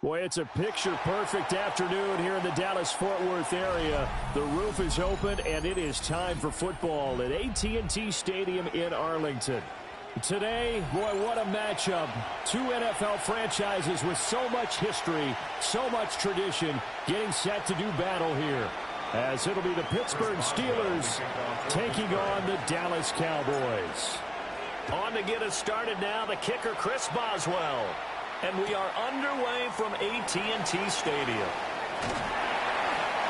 Boy, it's a picture-perfect afternoon here in the Dallas-Fort Worth area. The roof is open, and it is time for football at AT&T Stadium in Arlington. Today, boy, what a matchup. Two NFL franchises with so much history, so much tradition, getting set to do battle here. As it'll be the Pittsburgh Steelers taking on the Dallas Cowboys. On to get us started now, the kicker, Chris Boswell. And we are underway from AT&T Stadium.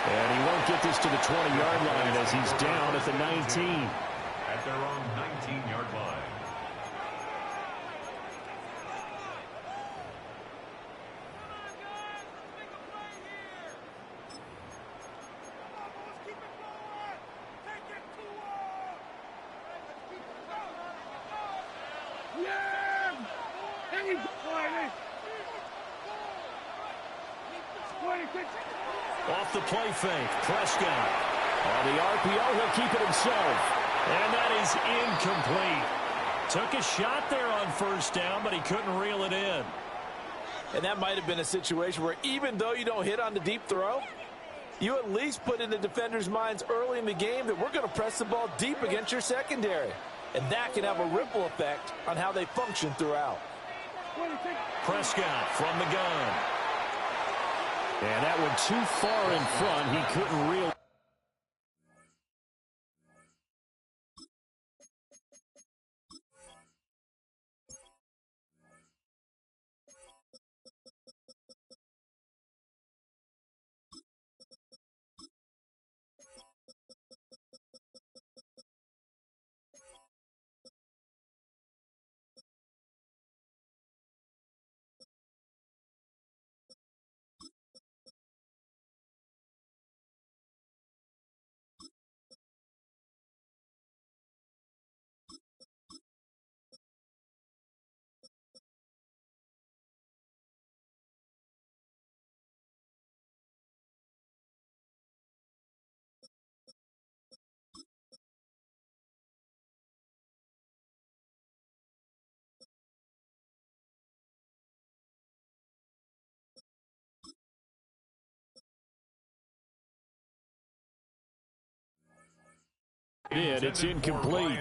And he won't get this to the 20-yard line as he's down at the 19. At their own 19-yard line. Off the play fake, Prescott. On the RPO, he'll keep it himself. And that is incomplete. Took a shot there on first down, but he couldn't reel it in. And that might have been a situation where even though you don't hit on the deep throw, you at least put in the defender's minds early in the game that we're going to press the ball deep against your secondary. And that can have a ripple effect on how they function throughout. Prescott from the gun. And that one too far in front. He couldn't reel. It's incomplete.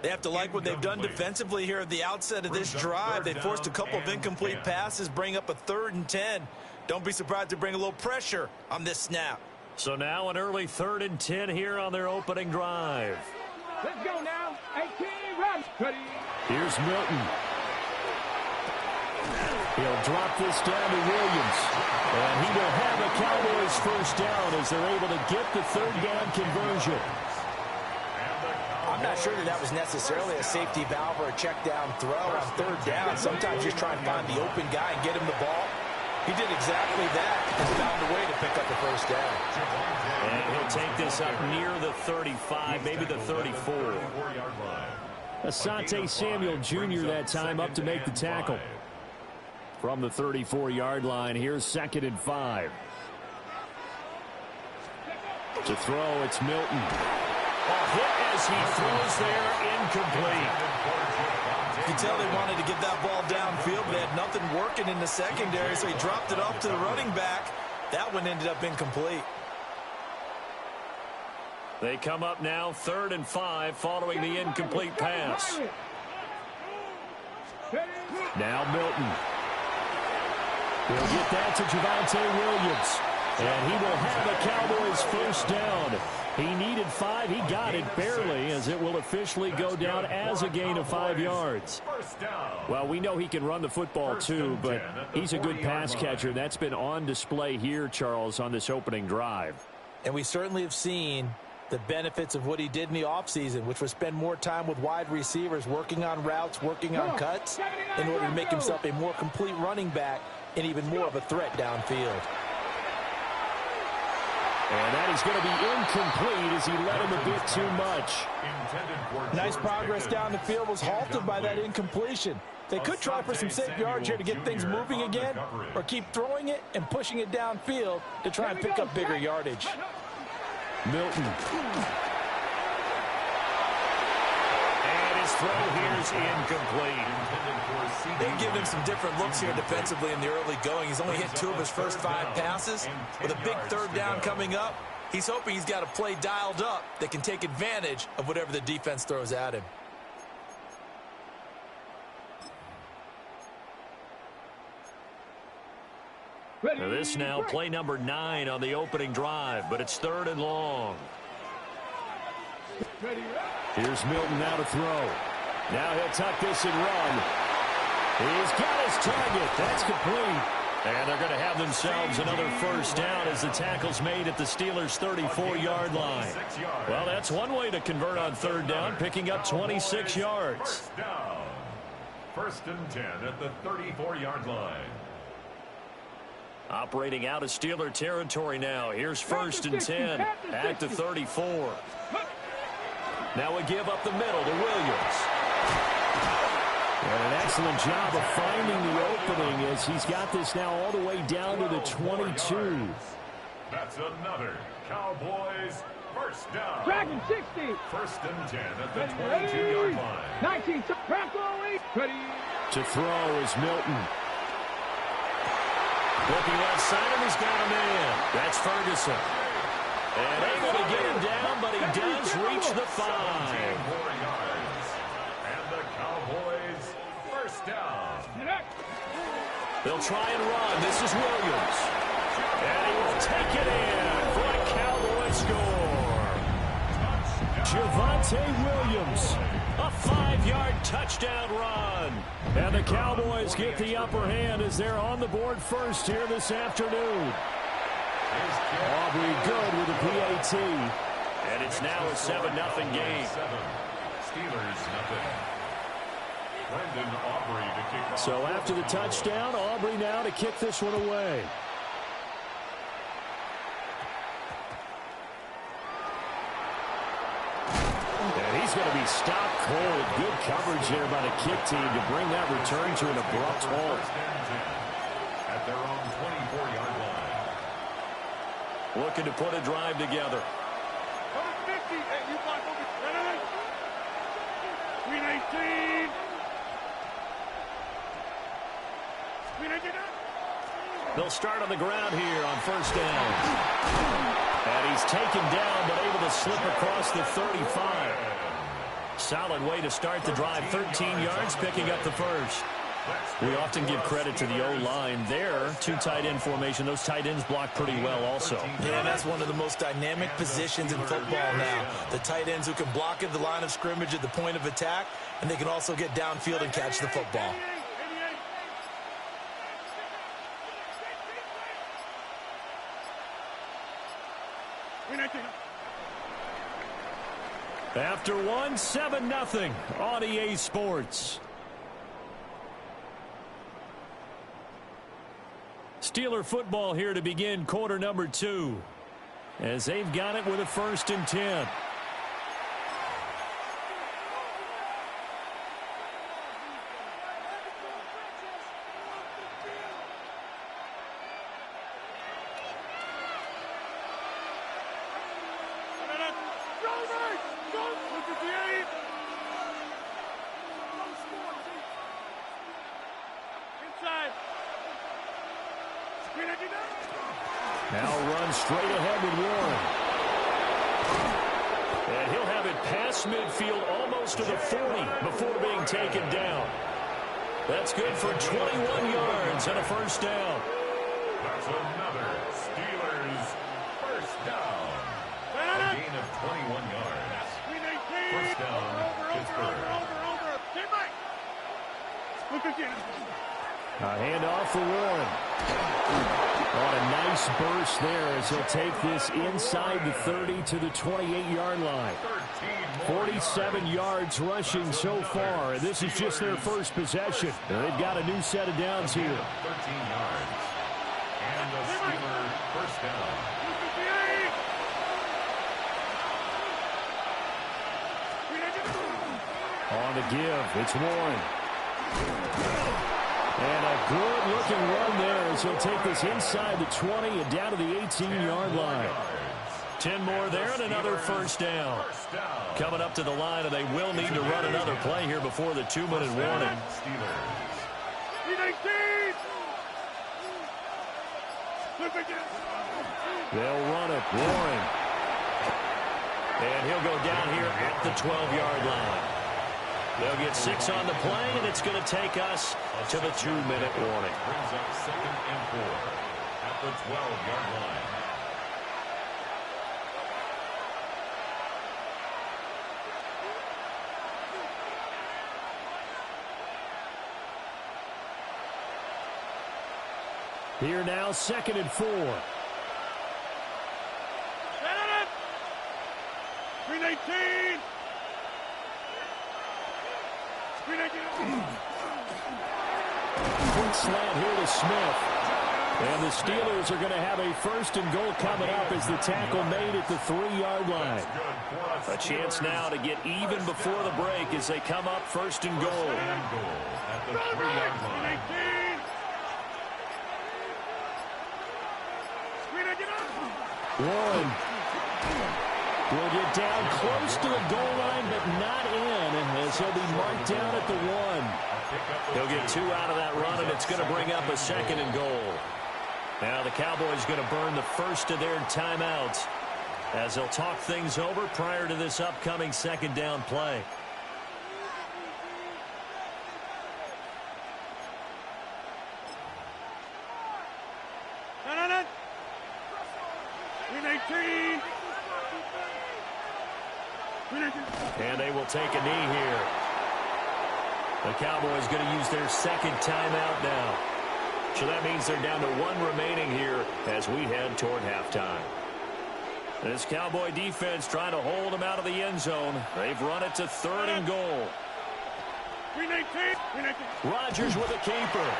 They have to like what they've done defensively here at the outset of this drive. They forced a couple of incomplete passes, bring up a 3rd and 10. Don't be surprised to bring a little pressure on this snap. So now an early 3rd and 10 here on their opening drive. Let's go now. 18, run. Here's Milton. He'll drop this down to Williams. And he will have a Cowboys first down as they're able to get the 3rd down conversion. I'm not sure that was necessarily a safety valve or a check down throw on 3rd down. Sometimes you just try and find the open guy and get him the ball. He did exactly that and found a way to pick up the first down. And he'll take this up near the 35, maybe the 34. Asante Samuel Jr. that time up to make the tackle. From the 34-yard line, here's 2nd and 5. To throw, it's Milton. A hit as he throws there, incomplete. You can tell they wanted to get that ball downfield, but they had nothing working in the secondary, so he dropped it off to the running back. That one ended up incomplete. They come up now 3rd and 5 following the incomplete pass. Now Milton. He'll get that to Javonte Williams. And he will have a Cowboys first down. He needed 5. He got it barely as it will officially go down as a gain of 5 yards. Well, we know he can run the football too, but he's a good pass catcher. That's been on display here, Charles, on this opening drive. And we certainly have seen the benefits of what he did in the offseason, which was spend more time with wide receivers, working on routes, working on cuts, in order to make himself a more complete running back and even more of a threat downfield. And that is going to be incomplete as he led him a bit too much. Nice progress down the field, was halted by that incompletion. They could try for some safe yards here to get things moving again, or keep throwing it and pushing it downfield to try and pick up bigger yardage. Milton. And his throw here is incomplete. They've given him some different looks here defensively in the early going. He's only hit 2 of his first 5 passes. With a big third down coming up, he's hoping he's got a play dialed up that can take advantage of whatever the defense throws at him. Now this now play number 9 on the opening drive, but it's 3rd and long. Here's Milton now to throw. Now he'll tuck this and run. He's got his target. That's complete. And they're going to have themselves another first down as the tackle's made at the Steelers' 34-yard line. Well, that's one way to convert on 3rd down, picking up 26 yards. First down. 1st and 10 at the 34-yard line. Operating out of Steeler territory now. Here's 1st and 10 at the 34. Now we give up the middle to Williams. And an excellent job of finding the opening as he's got this now all the way down to the 22. That's another Cowboys first down. Dragon 60. 1st and 10 at the 22-yard line. 19. Ready. To throw is Milton. Looking outside him, he's got a man. That's Ferguson. And able to get him down, but he does reach the 5. 4 yards. And the Cowboys first down. They'll try and run. This is Williams. And he will take it in for a Cowboy score. Javonte Williams. A 5-yard touchdown run. And the Cowboys get the upper hand as they're on the board first here this afternoon. Aubrey good with the PAT. And it's now a 7-0 game. Steelers nothing. Brendan Aubrey to kick off. So after the touchdown, Aubrey now to kick this one away. And he's going to be stopped cold. Good coverage there by the kick team to bring that return to an abrupt halt. At their own 24-yard line. Looking to put a drive together. Green 18. They'll start on the ground here on 1st down. And he's taken down, but able to slip across the 35. Solid way to start the drive. 13 yards, picking up the first. We often give credit to the O-line there. 2 tight end formation. Those tight ends block pretty well also. Yeah, that's one of the most dynamic positions in football now. The tight ends who can block at the line of scrimmage at the point of attack, and they can also get downfield and catch the football. After one, 7-0 on EA Sports. Steeler football here to begin quarter number 2. As they've got it with a 1st and 10. Now runs straight ahead with Warren. And he'll have it past midfield almost to the 40 before being taken down. That's good for 21 yards and a 1st down. That's another Steelers first down. A gain of 21 yards. First down, Pittsburgh. A handoff for Warren. On a nice burst there as he'll take this inside the 30 to the 28-yard line. 47 yards rushing so far, and this is just their first possession. They've got a new set of downs here. 13 yards. And a Steeler first down. On the give, it's Warren. And a good-looking run there as he'll take this inside the 20 and down to the 18-yard line. 10 more there and another first down. Coming up to the line, and they will need to run another play here before the 2-minute warning. They'll run it. Warren. And he'll go down here at the 12-yard line. They'll get 6 on the play, and it's going to take us to the 2-minute warning. Brings up 2nd and 4 at the 12-yard line. Here now, 2nd and 4. 319. Quick slant here to Smith. And the Steelers are going to have a 1st and goal coming up as the tackle made at the 3-yard line. A chance now to get even before the break as they come up 1st and goal. At the 3-yard line. Warren will get down close to the goal line, but not in, as he'll be marked down at the 1. He'll get 2 out of that run, and it's going to bring up a 2nd and goal. Now the Cowboys going to burn the first of their timeouts as they'll talk things over prior to this upcoming 2nd down play. And they will take a knee here. The Cowboys going to use their 2nd timeout now. So that means they're down to 1 remaining here as we head toward halftime. This Cowboy defense trying to hold them out of the end zone. They've run it to 3rd and goal. Rodgers with a keeper.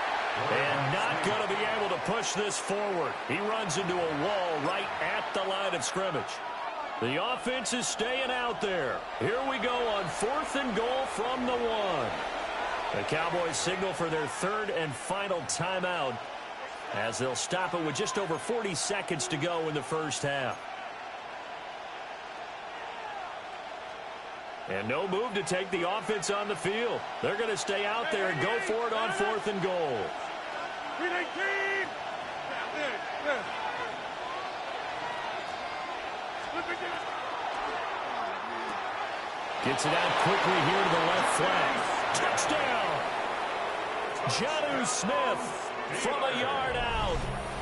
And not going to be able to push this forward. He runs into a wall right at the line of scrimmage. The offense is staying out there. Here we go on 4th and goal from the 1. The Cowboys signal for their 3rd and final timeout as they'll stop it with just over 40 seconds to go in the first half. And no move to take the offense on the field. They're going to stay out there and go for it on 4th and goal. Gets it out quickly here to the left flank. Touchdown! Jonnu Smith from a yard out.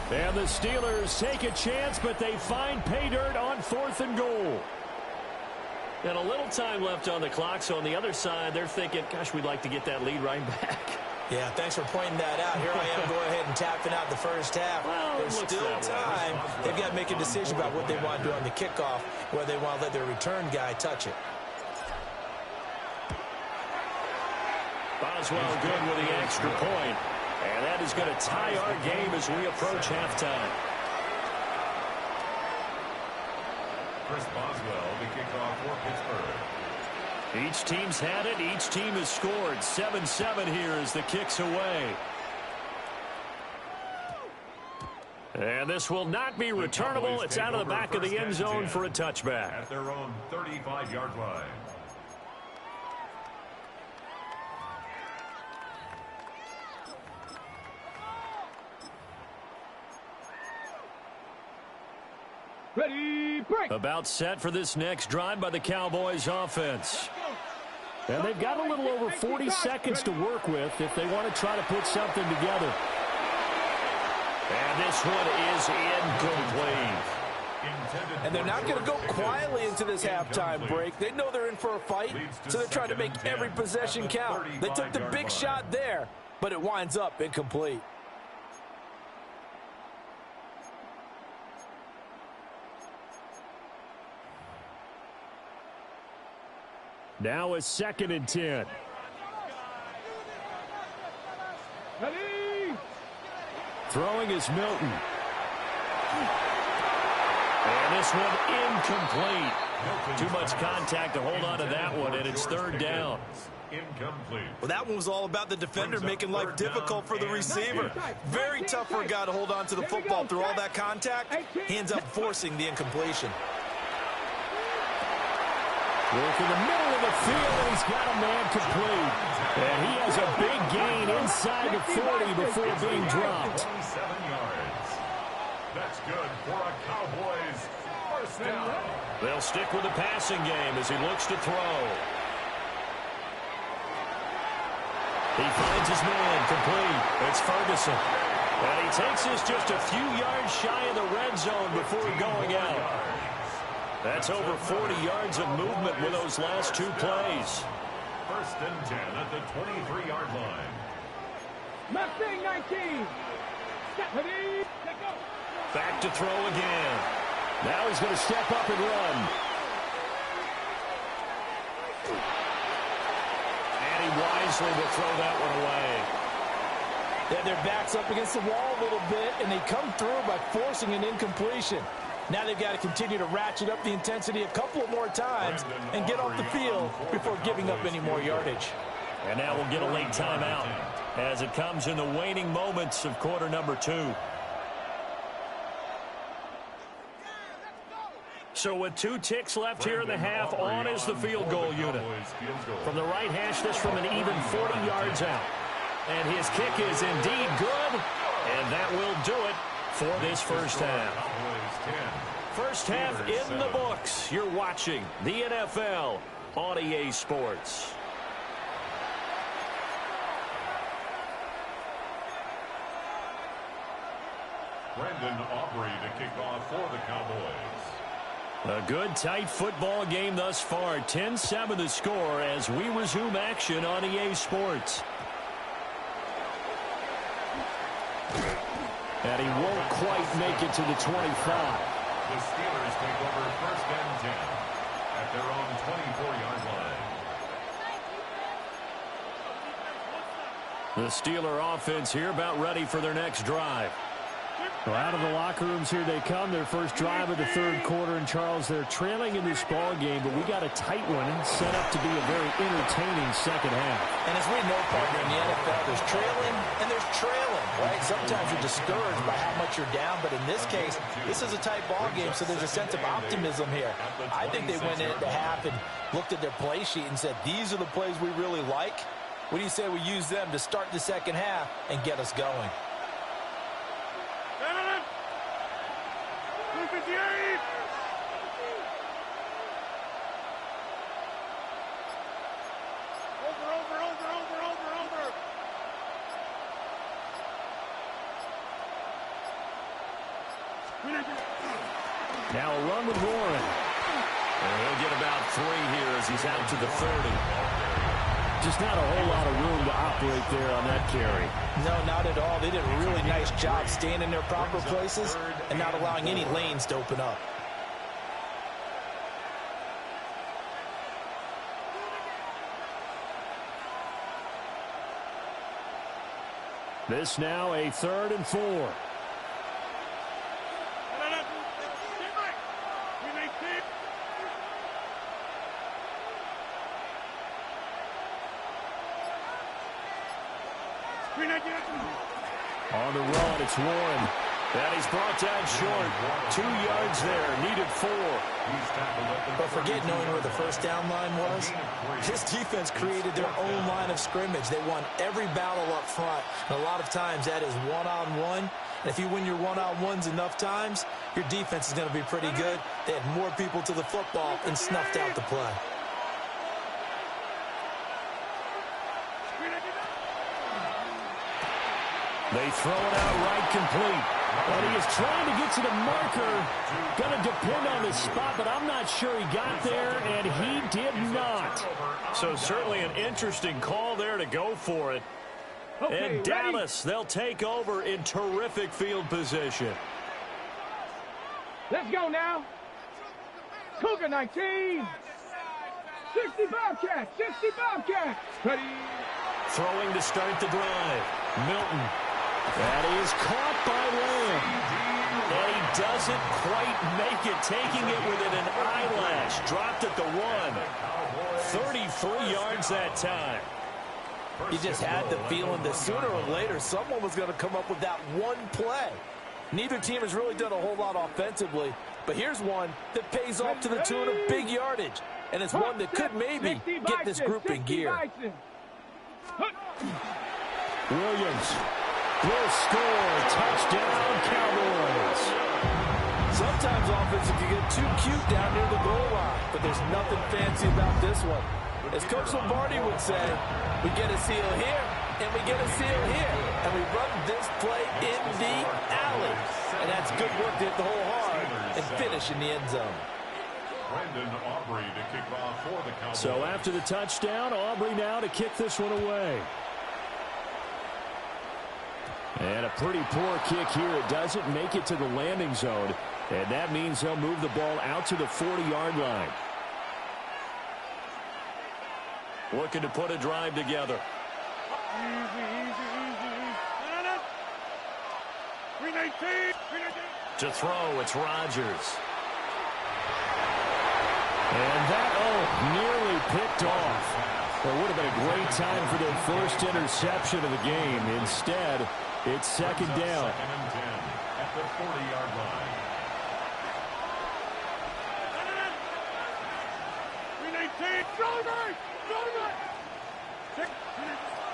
And the Steelers take a chance, but they find pay dirt on 4th and goal. And a little time left on the clock, so on the other side, they're thinking, gosh, we'd like to get that lead right back. Yeah, thanks for pointing that out. Here I am going ahead and tapping out the first half. Well, there's still time. They've got to make a decision about what they want to do on the kickoff, whether they want to let their return guy touch it. Boswell good with the extra point. And that is going to tie our game as we approach halftime. Chris Boswell, the kickoff for Pittsburgh. Each team's had it. Each team has scored. 7-7 here as the kick's away. And this will not be returnable. It's out of the back of the end zone for a touchback. At their own 35-yard line. Ready, break. About set for this next drive by the Cowboys offense. And they've got a little over 40 seconds to work with if they want to try to put something together. And this one is incomplete. And they're not going to go quietly into this halftime break. They know they're in for a fight, so they're trying to make every possession count. They took the big shot there, but it winds up incomplete. Now it's 2nd and 10. Ready. Throwing is Milton. And this one incomplete. Too much contact to hold on to that one, and it's 3rd down. Incomplete. Well, that one was all about the defender making life difficult for the receiver. Very tough for a guy to hold on to the football through all that contact. He ends up forcing the incompletion. Work in the middle of the field, and he's got a man complete. And he has a big gain inside the 40 before being dropped. 27 yards. That's good for a Cowboys first down. They'll stick with the passing game as he looks to throw. He finds his man complete. It's Ferguson. And he takes us just a few yards shy of the red zone before going out. That's over 40 yards of movement with those last two plays. First and 10 at the 23-yard line. Mustang 19. Ready, go. Back to throw again. Now he's going to step up and run. And he wisely will throw that one away. Yeah, their back's up against the wall a little bit, and they come through by forcing an incompletion. Now they've got to continue to ratchet up the intensity a couple of more times and get off the field before giving up any more yardage. And now we'll get a late timeout as it comes in the waning moments of quarter number 2. So with 2 ticks left here in the half, on is the field goal unit. From the right hash, this from an even 40 yards out. And his kick is indeed good, and that will do it for this first half. First half in the books. You're watching the NFL on EA Sports. Brandon Aubrey to kick off for the Cowboys. A good, tight football game thus far. 10-7 the score as we resume action on EA Sports. And he won't quite make it to the 25. The Steelers take over first and 10 at their own 24-yard line. The Steeler offense here about ready for their next drive. Well, out of the locker rooms here they come. Their first drive of the third quarter. And, Charles, they're trailing in this ball game, but we got a tight one set up to be a very entertaining second half. And as we know, partner, in the NFL, there's trailing and there's trailing, right? Sometimes you're discouraged by how much you're down, but in this case, this is a tight ball game, so there's a sense of optimism here. I think they went into half and looked at their play sheet and said, these are the plays we really like. What do you say we use them to start the second half and get us going? 258. Over. Now a run with Warren. And he'll get about 3 here as he's out to the 30. Just not a whole lot of room to operate there on that carry. No, not at all. They did a really nice job staying in their proper places and not allowing any lanes to open up. This now a 3rd and 4. On the run, it's Warren. And he's brought down short. 2 yards there, needed 4. But forget knowing where the first down line was. This defense created their own line of scrimmage. They won every battle up front. And a lot of times that is one-on-one. And if you win your one-on-ones enough times, your defense is going to be pretty good. They had more people to the football and snuffed out the play. They throw it out right complete. And he is trying to get to the marker. Going to depend on the spot, but I'm not sure he got there, and he did not. So certainly an interesting call there to go for it. Okay, and Dallas, they'll take over in terrific field position. Let's go now. Cougar 19. 60 Bobcats. 60 Bobcats. Ready. Throwing to start the drive. Milton. That is caught by Lamb. And he doesn't quite make it, taking it within an eyelash. Dropped at the 1. 33 yards that time. You just had the feeling that sooner or later someone was going to come up with that one play. Neither team has really done a whole lot offensively, but here's one that pays off to the tune of big yardage. and it's one that could maybe get this group in gear. Williams will score. Touchdown, Cowboys. Sometimes offenses can get too cute down near the goal line, but there's nothing fancy about this one. As Coach Lombardi would say, we get a seal here, and we get a seal here, and we run this play in the alley. And that's good work to hit the hole hard and finish in the end zone. Aubrey to kick off for the Cowboys. So after the touchdown, Aubrey now to kick this one away. And a pretty poor kick here. It doesn't make it to the landing zone. And that means they'll move the ball out to the 40-yard line. Looking to put a drive together. To throw, it's Rodgers. And that, nearly picked off. It would have been a great time for their first interception of the game. Instead, it's second down. Second and 10 at the 40-yard line.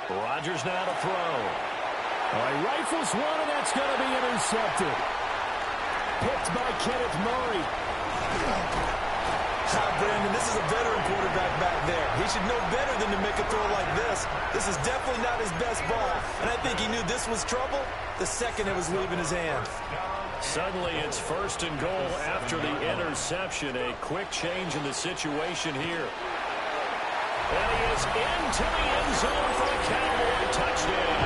Rodgers now to throw. He rifles one, and that's going to be intercepted. Picked by Kenneth Murray. Brandon, this is a veteran quarterback back there. He should know better than to make a throw like this. This is definitely not his best ball, and I think he knew this was trouble the second it was leaving his hand. Suddenly, it's first and goal after the interception. A quick change in the situation here. And he is into the end zone for a Cowboy touchdown.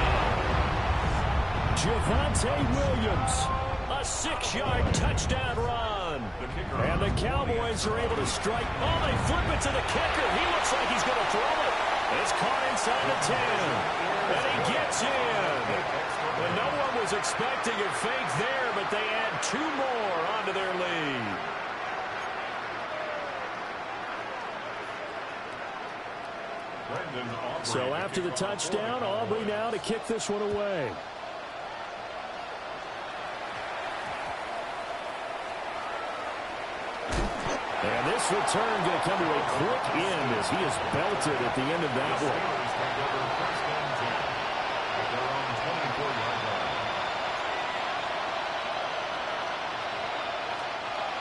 Javonte Williams, a 6-yard touchdown run. And the Cowboys are able to strike. They flip it to the kicker. He looks like he's going to throw it. It's caught inside the 10. And he gets in. And no one was expecting a fake there, but they add 2 more onto their lead. So after the touchdown, Aubrey now to kick this one away. And this return going to come to a quick end as he is belted at the end of that one.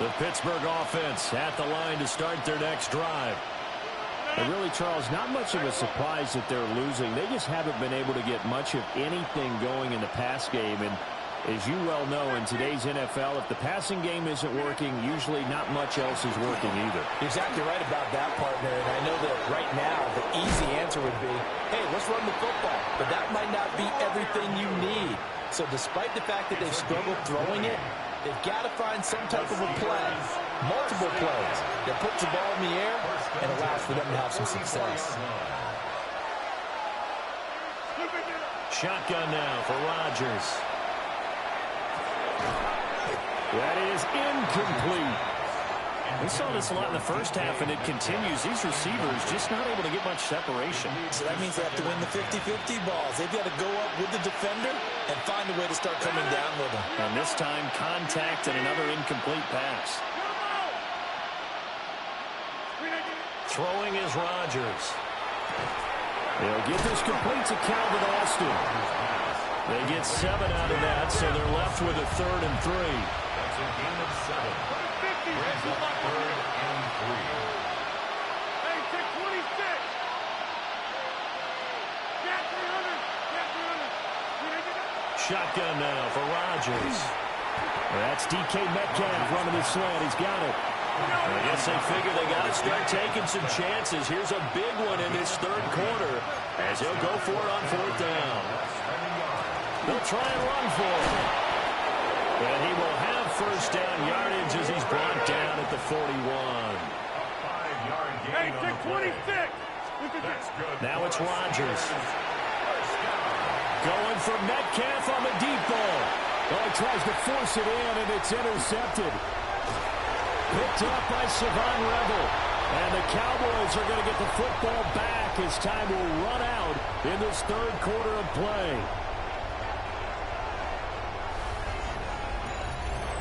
The Pittsburgh offense at the line to start their next drive. And really, Charles, not much of a surprise that they're losing. They just haven't been able to get much of anything going in the pass game. And as you well know, in today's NFL, if the passing game isn't working, usually not much else is working either. You're exactly right about that, partner. And I know that right now the easy answer would be, hey, let's run the football. But that might not be everything you need. So despite the fact that they've struggled throwing it, they've got to find some type of a play, multiple plays, that puts the ball in the air and allows for them to have some success. Shotgun now for Rodgers. That is incomplete. We saw this a lot in the first half, and it continues. These receivers just not able to get much separation. So that means they have to win the 50-50 balls. They've got to go up with the defender and find a way to start coming down with them. And this time, contact and another incomplete pass. Throwing is Rodgers. They'll get this complete to Calvin Austin. They get 7 out of that, so they're left with a 3rd and 3. That's a gain of 7. Brings up 3rd and 3. Hey, take 26. Get 300. Shotgun now for Rodgers. That's DK Metcalf running the slant. He's got it. I guess they figure they got to start taking some chances. Here's a big one in this 3rd quarter as he'll go for it on 4th down. They'll try and run for it. And he will have 1st down yardage as he's brought down at the 41. A 5-yard gain. Hey, take 26. That's good. Now it's Rodgers. Going for Metcalf on the deep ball. He tries to force it in, and it's intercepted. Picked up by Savon Rebel. And the Cowboys are going to get the football back as time will run out in this 3rd quarter of play.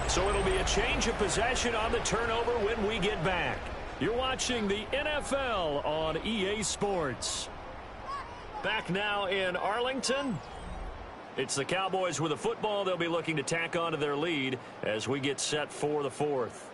So it'll be a change of possession on the turnover when we get back. You're watching the NFL on EA Sports. Back now in Arlington. It's the Cowboys with the football. They'll be looking to tack on to their lead as we get set for the fourth.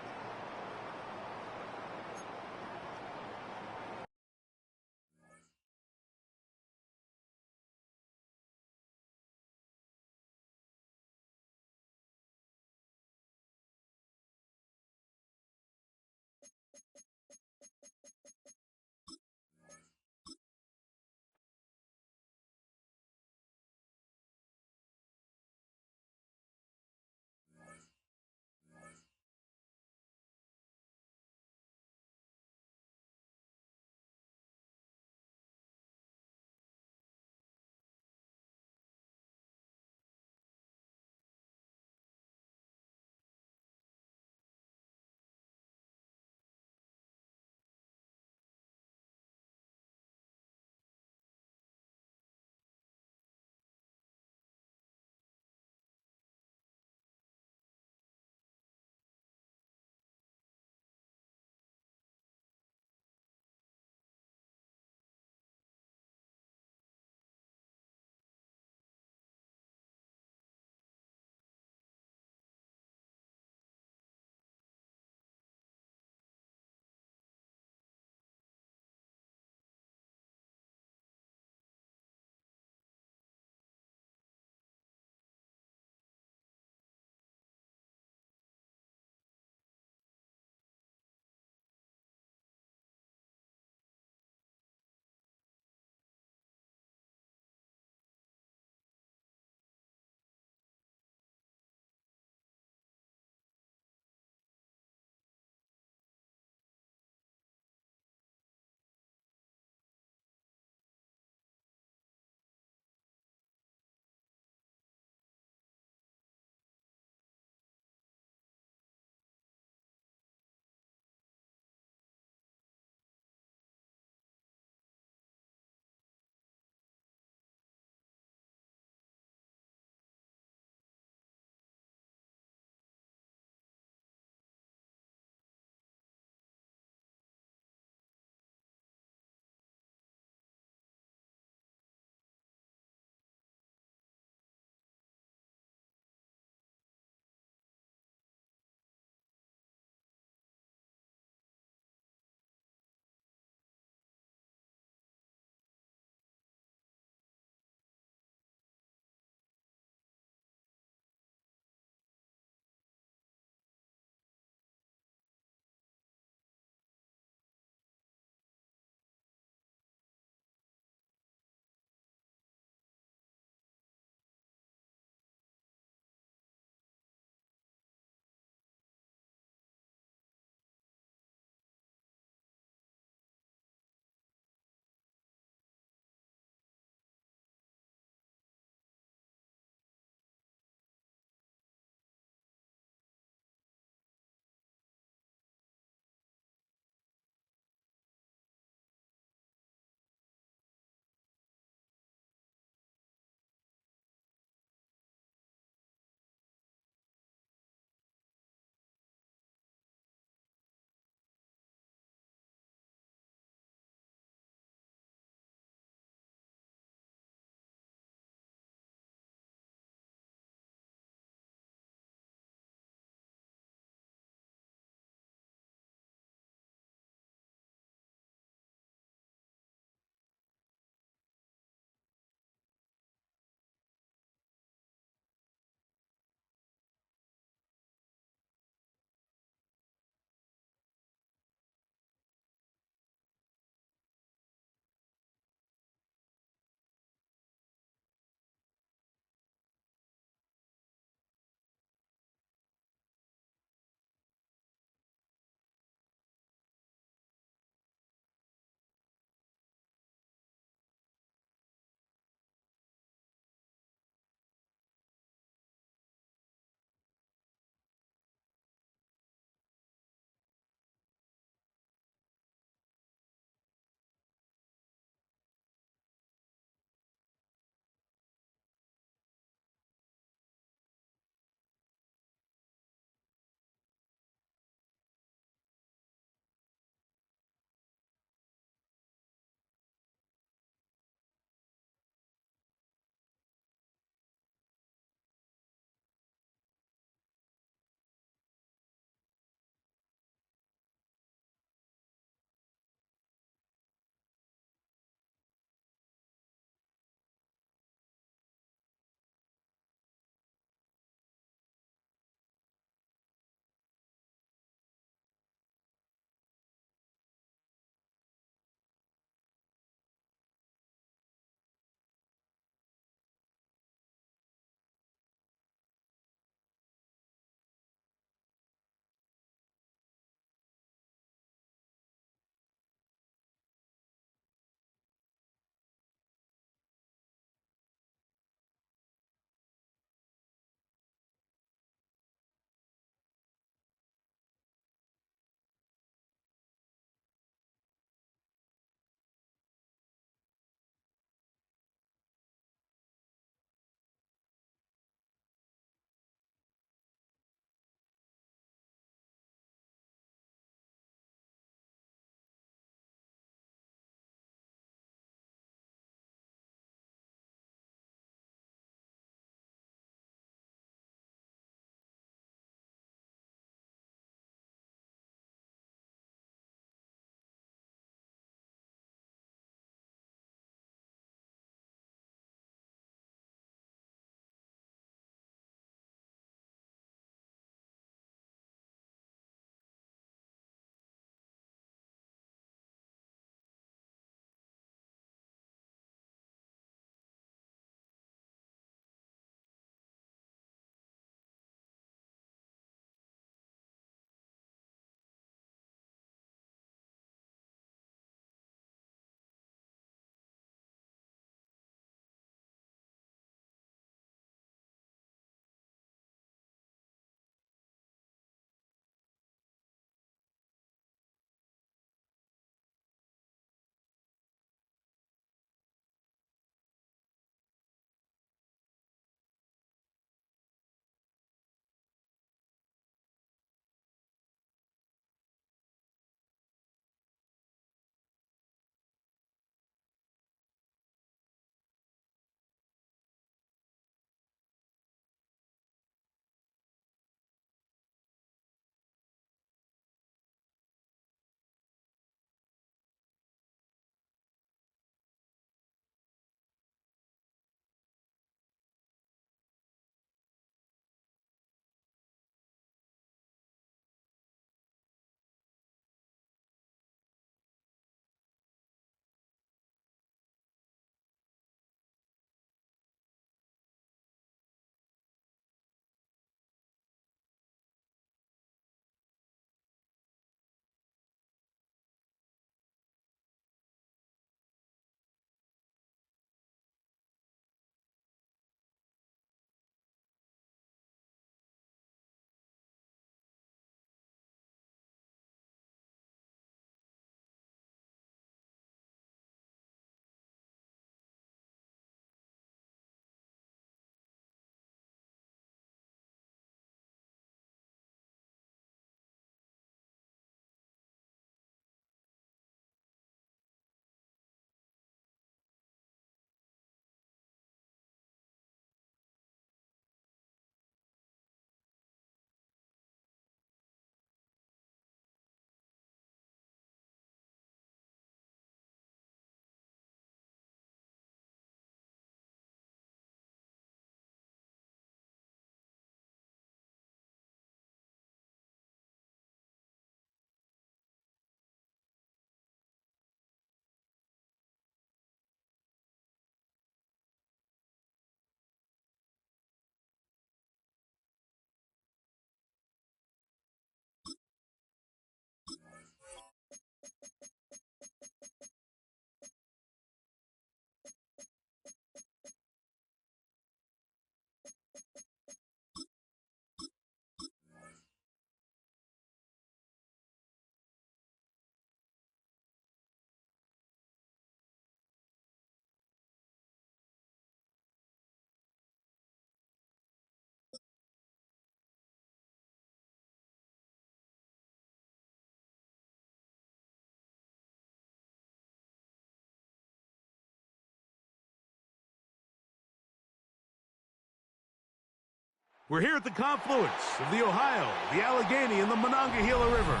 We're here at the confluence of the Ohio, the Allegheny, and the Monongahela Rivers,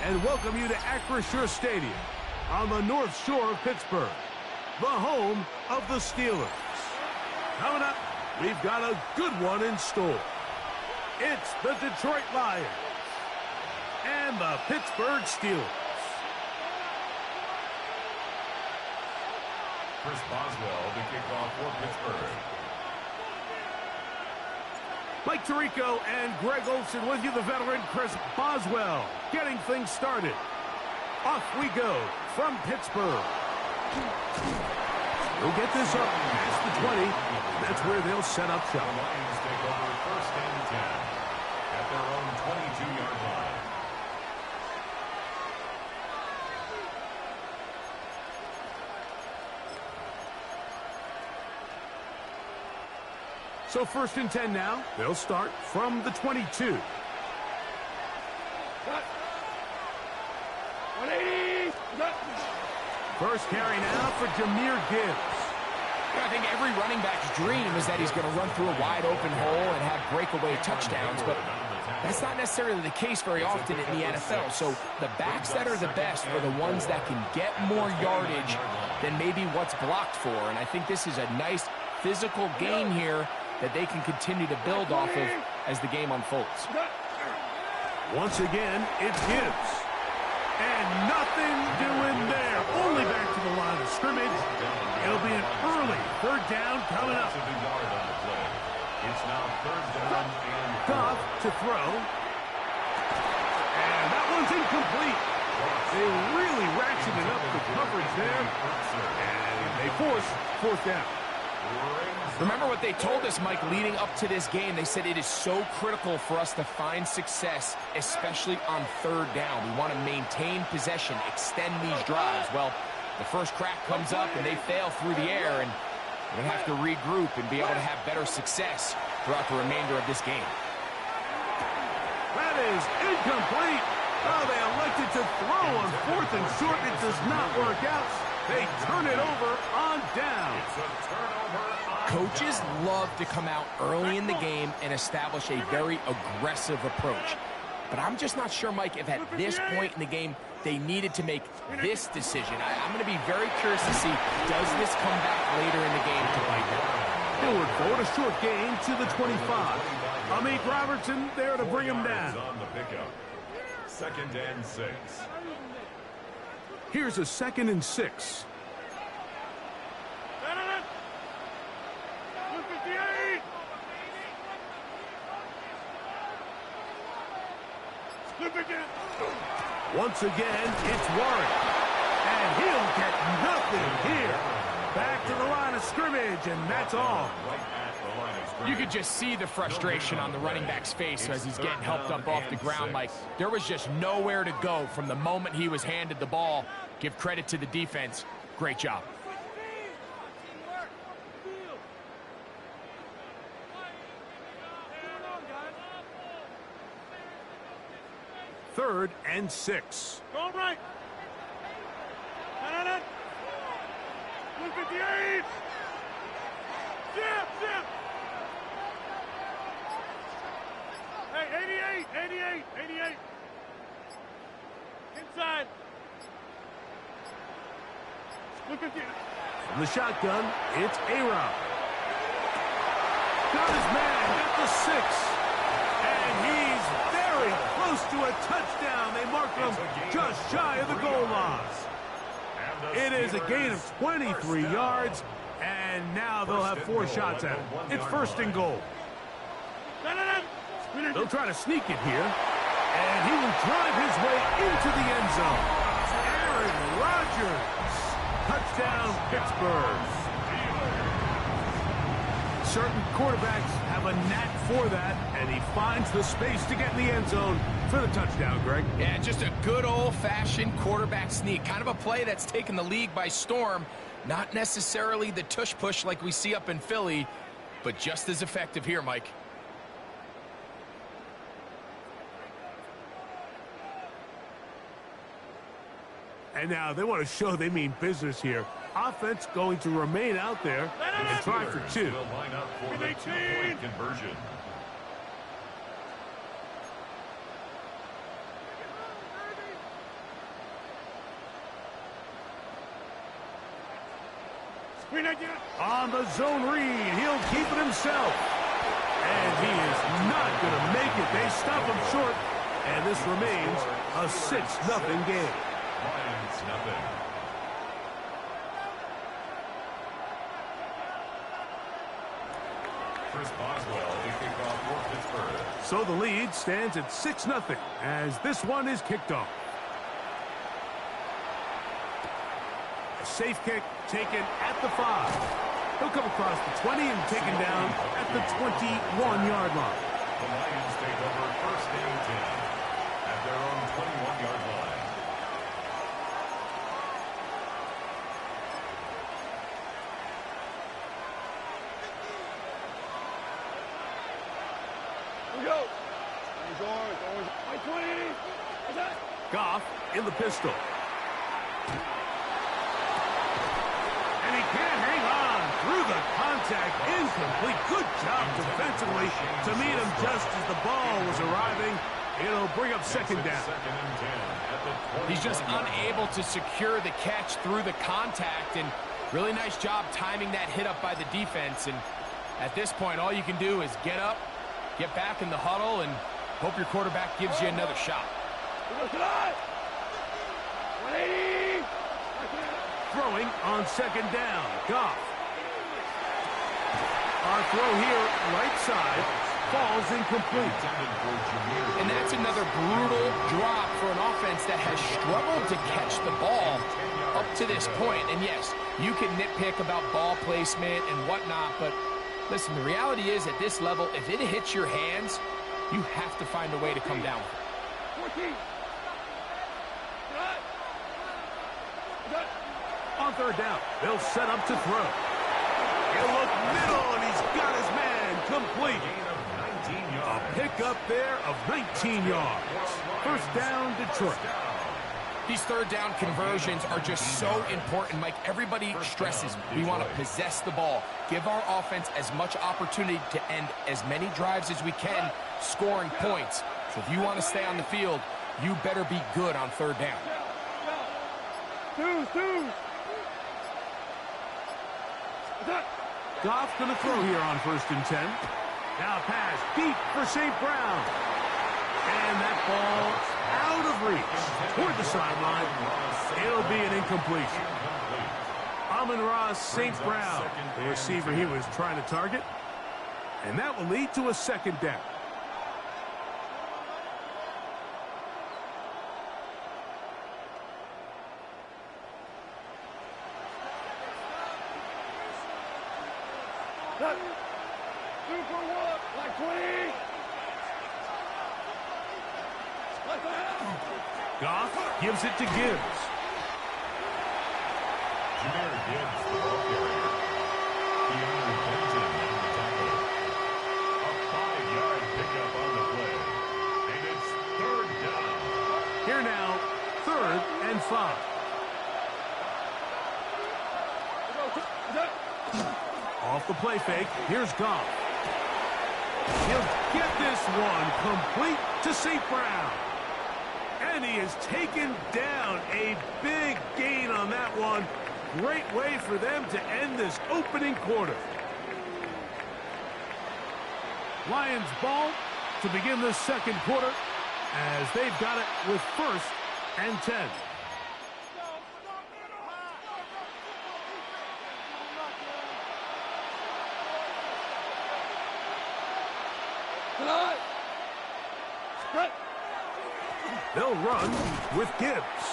and welcome you to Acrisure Stadium on the North Shore of Pittsburgh, the home of the Steelers. Coming up, we've got a good one in store. It's the Detroit Lions and the Pittsburgh Steelers. Chris Boswell to kick off for Pittsburgh. Mike Tirico and Greg Olsen with you, the veteran Chris Boswell, getting things started. Off we go from Pittsburgh. They'll get this up past the 20. That's where they'll set up shop. The Lions take over 1st and 10 at their own 22-yard line. So 1st and 10 now. They'll start from the 22. 180. First carry now for Jahmyr Gibbs. I think every running back's dream is that he's going to run through a wide open hole and have breakaway touchdowns, but that's not necessarily the case very often in the NFL. So the backs that are the best are the ones that can get more yardage than maybe what's blocked for. And I think this is a nice physical game here that they can continue to build off of as the game unfolds. Once again, it's Gibbs. And nothing doing there. Only back to the line of scrimmage. It'll be an early 3rd down coming up. It's now 3rd down and Goff to throw. And that one's incomplete. They really ratcheted up the coverage there. And they force 4th down. Remember what they told us, Mike, leading up to this game. They said it is so critical for us to find success, especially on 3rd down. We want to maintain possession, extend these drives. Well, the first crack comes up and they fail through the air, and we're going to have to regroup and be able to have better success throughout the remainder of this game. That is incomplete. Oh, they elected to throw on 4th and short. It does not work out. They turn it over on down. it's a turnover on Coaches love to come out early in the game and establish a very aggressive approach. But I'm just not sure, Mike, if at this point in the game they needed to make this decision. I'm going to be very curious to see, does this come back later in the game to bite them? Forward, a short gain to the 25. Amik Robertson there to bring him down. on the pickup. 2nd and 6. Here's a 2nd and 6. 258. Once again, it's Warren. And he'll get nothing here. Back to the line of scrimmage, and that's all. You could just see the frustration on the running back's face as he's getting helped up off the ground. Like, there was just nowhere to go from the moment he was handed the ball. Give credit to the defense. Great job. Third and 6. Go right. 158. Zip. Hey, 88. Inside. 158. From the shotgun, it's A-Rob. Got his man at the 6. And he's very close to a touchdown. They mark him just shy of the goal line. It is a gain of 23 yards, and now they'll have 4 shots at it. It's 1st and goal. They'll try to sneak it here, and he will drive his way into the end zone. Aaron Rodgers, touchdown Pittsburgh. Certain quarterbacks have a knack for that, and he finds the space to get in the end zone for the touchdown, Greg. Yeah, just a good old-fashioned quarterback sneak. Kind of a play that's taken the league by storm. Not necessarily the tush-push like we see up in Philly, but just as effective here, Mike. And now they want to show they mean business here. Offense going to remain out there and try for 2. Will line up for the 2-point conversion. On the zone read, he'll keep it himself. And he is not going to make it. They stop him short. And this remains a 6-0 game. Lions nothing. Chris Boswell to kick off for Pittsburgh. So the lead stands at 6-0 as this one is kicked off. A safe kick taken at the 5. He'll come across the 20 and taken down at the 21-yard line. The Lions take over first and 10 at their own 21-yard line. Goff in the pistol. And he can't hang on through the contact. Incomplete. Good job defensively to meet him just as the ball was arriving. It'll bring up second down. He's just unable to secure the catch through the contact, and really nice job timing that hit up by the defense. And at this point, all you can do is get up, get back in the huddle, and hope your quarterback gives you another shot. Throwing on second down. Goff. Our throw here, right side, falls incomplete. And that's another brutal drop for an offense that has struggled to catch the ball up to this point. And yes, you can nitpick about ball placement and whatnot, but listen, the reality is at this level, if it hits your hands, you have to find a way to come down with it. On third down, they'll set up to throw. He'll look middle, and he's got his man complete. A pickup there of 19 yards. First down, Detroit. These third down conversions are just so important, Mike. Everybody stresses we want to possess the ball, give our offense as much opportunity to end as many drives as we can, scoring points. So if you want to stay on the field, you better be good on third down. Goff going to throw here on first and 10. Now pass deep for St. Brown. And that ball out of reach toward the sideline. It'll be an incompletion. Amon-Ra St. Brown, the receiver he was trying to target. And that will lead to a second down. Goff gives it to Gibbs. Jameer Gibbs, the ball carrier. Keanu Benton on the tackle. A 5-yard pickup on the play. And it's third down. Here now, 3rd and 5. Off the play fake, here's Goff. He'll get this one complete to St. Brown. And he has taken down a big gain on that one. Great way for them to end this opening quarter. Lions ball to begin this second quarter as they've got it with first and 10. They'll run with Gibbs.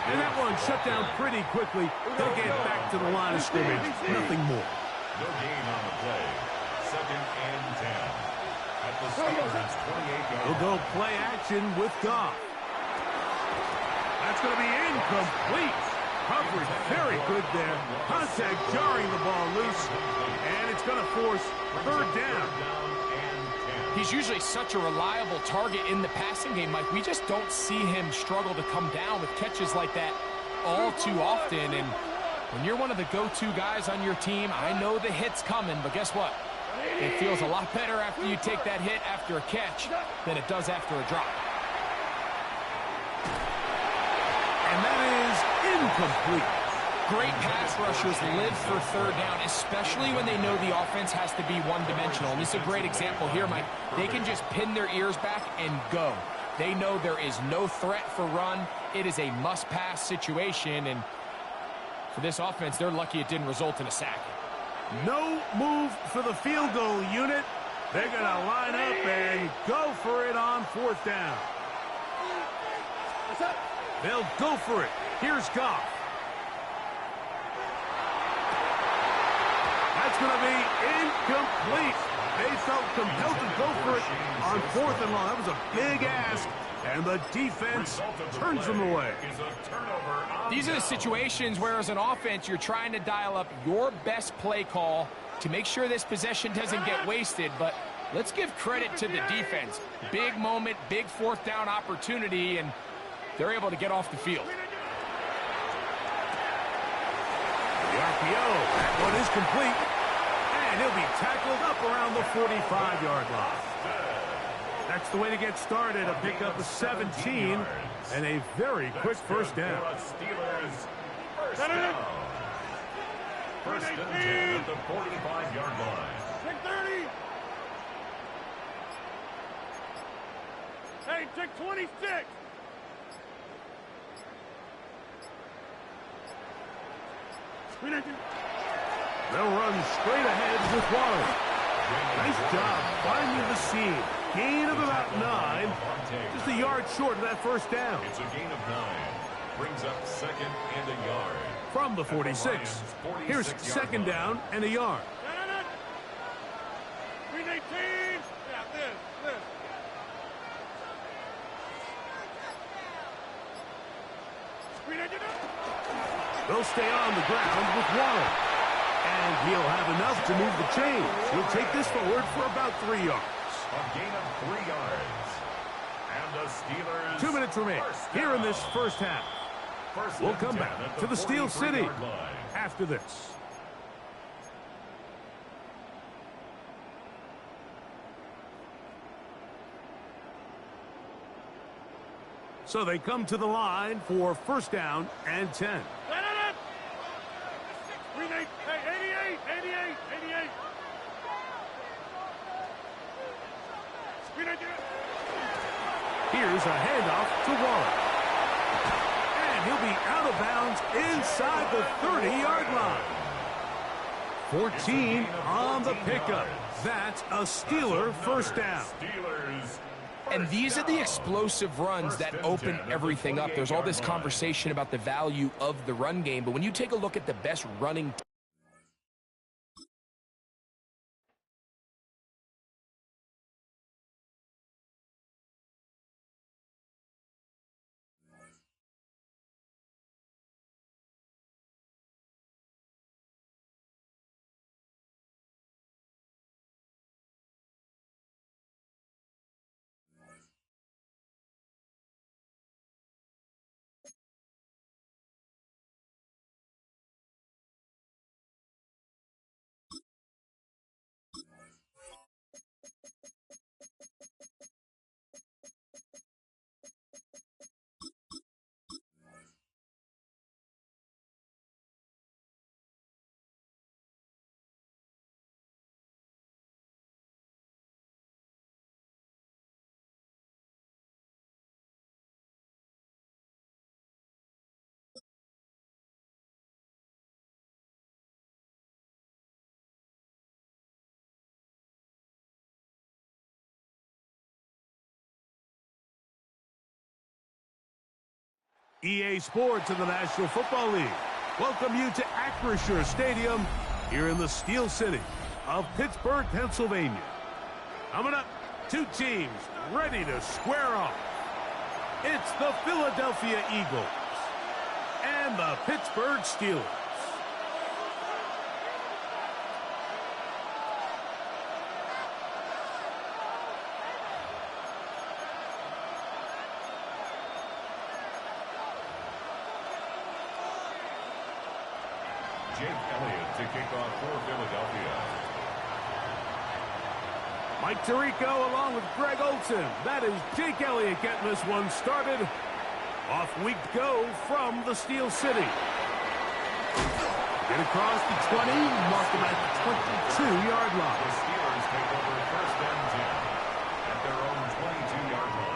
And that one shut down pretty quickly. They'll get back to the line of scrimmage. Nothing more. No gain on the play. Second and 10. At the Steelers' 28-yard. They'll go play action with Goff. That's going to be incomplete. Coverage very good there. Contact jarring the ball loose. And it's going to force third down. He's usually such a reliable target in the passing game, Mike. We just don't see him struggle to come down with catches like that all too often. And when you're one of the go-to guys on your team, I know the hit's coming, but guess what? It feels a lot better after you take that hit after a catch than it does after a drop. And that is incomplete. Great pass rushers live for third down, especially when they know the offense has to be one-dimensional. And this is a great example here, Mike. They can just pin their ears back and go. They know there is no threat for run. It is a must-pass situation, and for this offense, they're lucky it didn't result in a sack. No move for the field goal unit. They're going to line up and go for it on fourth down. They'll go for it. Here's Goff. That's going to be incomplete. They felt compelled to go for it on fourth and long. That was a big ask, and the defense turns them away. These are the situations where, as an offense, you're trying to dial up your best play call to make sure this possession doesn't get wasted, but let's give credit to the defense. Big moment, big fourth down opportunity, and they're able to get off the field. The RPO, that one is complete, and he'll be tackled up around the 45-yard line. That's the way to get started, a pickup of 17, and a very quick first down. First and 10 at the 45-yard line. 30. Hey, check 26. They'll run straight ahead with Waller. Nice job finding the seam. Gain of about 9. Just a yard short of that first down. It's a gain of 9. Brings up second and a yard. From the 46. Here's second down and a yard. Green 18. Yeah, this. Green 18. They'll stay on the ground with Waller. And he'll have enough to move the chains. He'll take this forward for about 3 yards. A gain of 3 yards. And the Steelers. 2 minutes remain here in this first half. We'll come back to the Steel City after this. So they come to the line for first down and 10. Green 8. Hey, 88. Green 18. Here's a handoff to Waller. And he'll be out of bounds inside the 30-yard line. 14 on the pickup. That's a Steeler first down. And these are the explosive runs that open everything up. There's all this conversation about the value of the run game, but when you take a look at the best running EA Sports in the National Football League welcome you to Acrisure Stadium here in the Steel City of Pittsburgh, Pennsylvania. Coming up, 2 teams ready to square off. It's the Philadelphia Eagles and the Pittsburgh Steelers. Jake Elliott to kick off for Philadelphia. Mike Tirico along with Greg Olson. That is Jake Elliott getting this one started. Off we go from the Steel City. Get across the 20, mark them at the 22-yard The line. Steelers take over first and 10 at their own 22-yard line.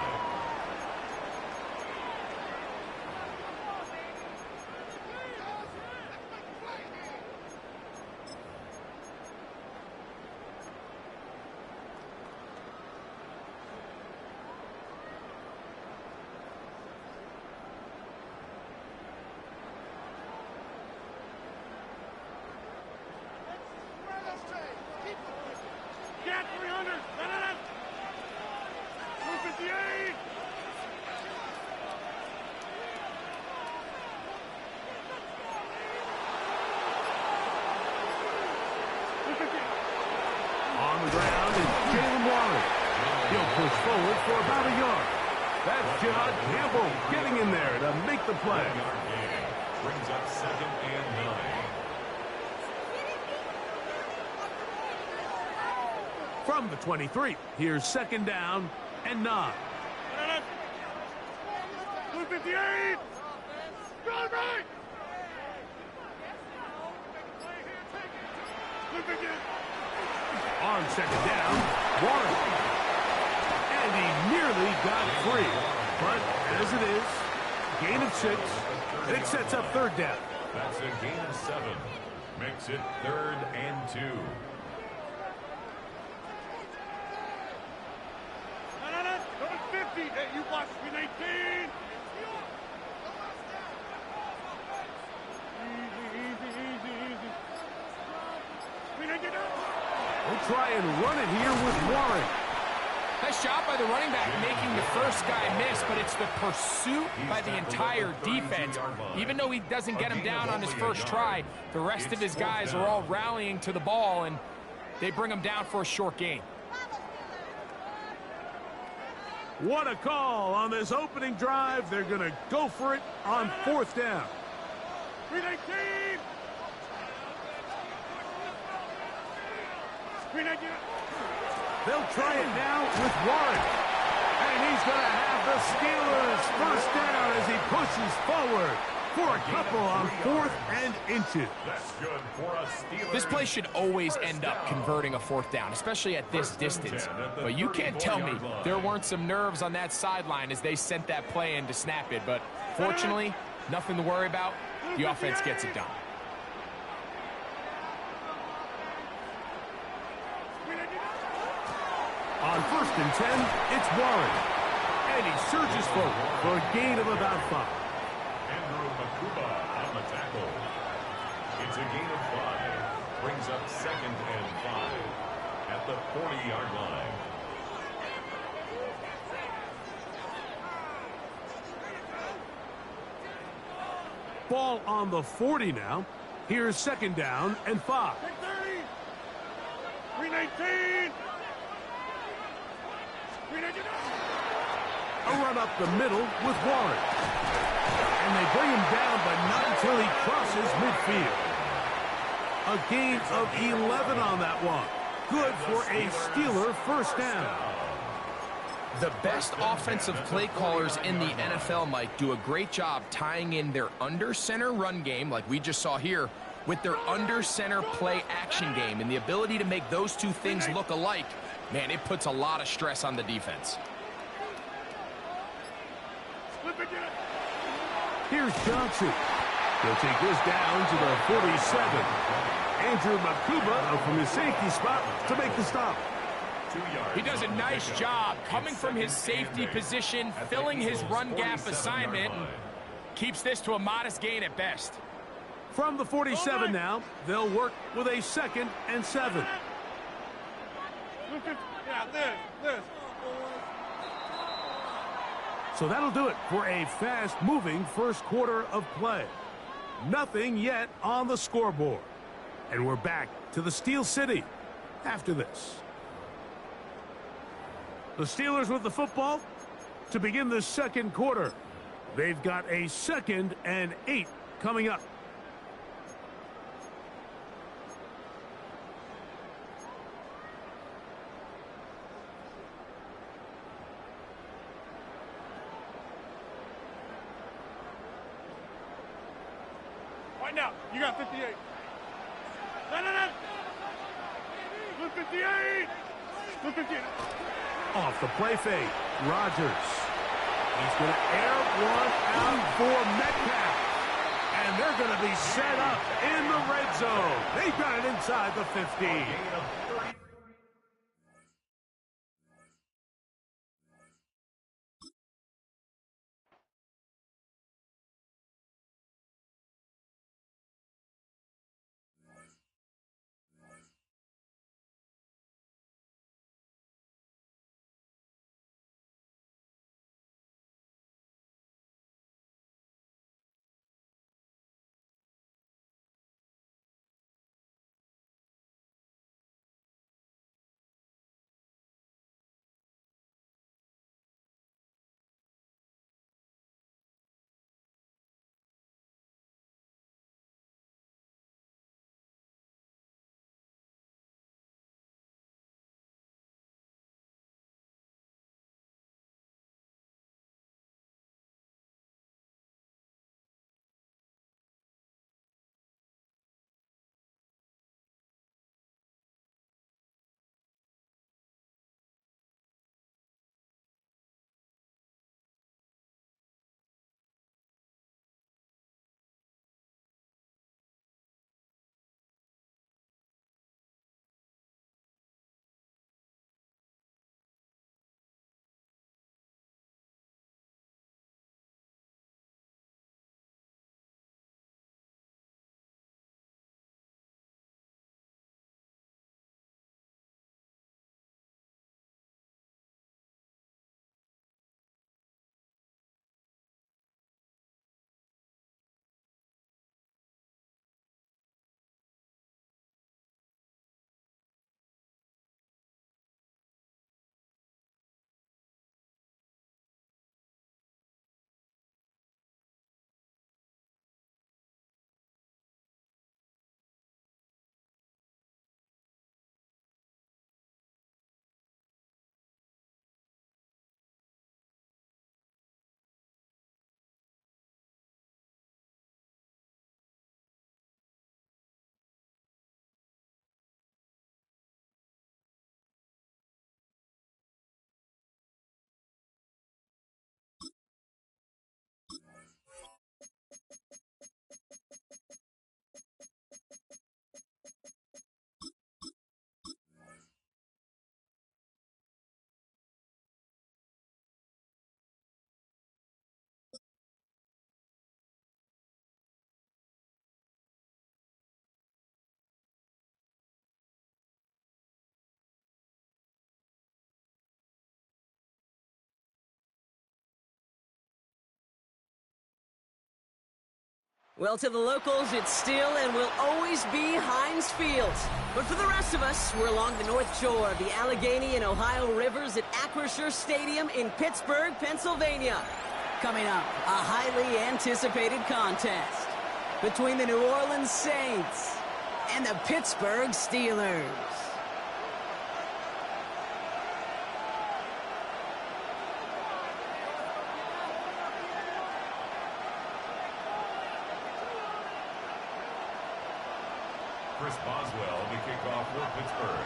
Get 300. 258. On the ground is Jalen Warren. He'll push forward for about a yard. That's John Campbell getting in there to make the play. 1-yard gain brings up second and 9. From the 23, here's second down and 9. 258. Go right. 258. On second down, Warren. And he nearly got free. But as it is, gain of 6, and it sets up third down. That's a gain of 7. Makes it 3rd and 2. Number 50. Hey, you watch screen 18. Easy. Screen 18. We'll try and run it here with Warren. Nice job by the running back making the first guy miss, but it's the pursuit by the entire defense. Even though he doesn't get him down on his first try, the rest of his guys are all rallying to the ball, and they bring him down for a short gain. What a call on this opening drive. They're going to go for it on fourth down. Screen 18. Screen 18. They'll try it now with Warren. And he's going to have the Steelers first down as he pushes forward for a couple on 4th and inches. That's good for a Steelers. This play should always end up converting a fourth down, especially at this distance. But you can't tell me there weren't some nerves on that sideline as they sent that play in to snap it. But fortunately, nothing to worry about. The offense gets it done. On 1st and 10, it's Warren. And he surges forward for a gain of about 5. Andrew Makuba on the tackle. It's a gain of 5. Brings up 2nd and 5 at the 40-yard line. Ball on the 40 now. Here's second down and 5. 30. Screen 18. Screen 18. A run up the middle with Warren. And they bring him down, but not until he crosses midfield. A gain of 11 on that one. Good for a Steeler first down. The best offensive play callers in the NFL, Mike, do a great job tying in their under-center run game, like we just saw here, with their under-center play action game. And the ability to make those two things look alike, man, it puts a lot of stress on the defense. Here's Johnson. He'll take this down to the 47. Andrew Makuba from his safety spot to make the stop. 2 yards. He does a nice job coming from his safety position, filling his run gap assignment, and keeps this to a modest gain at best. From the 47 now, they'll work with a 2nd and 7. Yeah, this. So that'll do it for a fast-moving first quarter of play. Nothing yet on the scoreboard. And we're back to the Steel City after this. The Steelers with the football to begin the second quarter. They've got a 2nd and 8 coming up. Right now, you got 58. 258. 258. Off the play fake, Rodgers. He's going to air one out for Metcalf. And they're going to be set up in the red zone. They got it inside the 15. Well, to the locals, it's still and will always be Heinz Field. But for the rest of us, we're along the north shore of the Allegheny and Ohio rivers at Acrisure Stadium in Pittsburgh, Pennsylvania. Coming up, a highly anticipated contest between the New Orleans Saints and the Pittsburgh Steelers. Chris Boswell to kick off for Pittsburgh.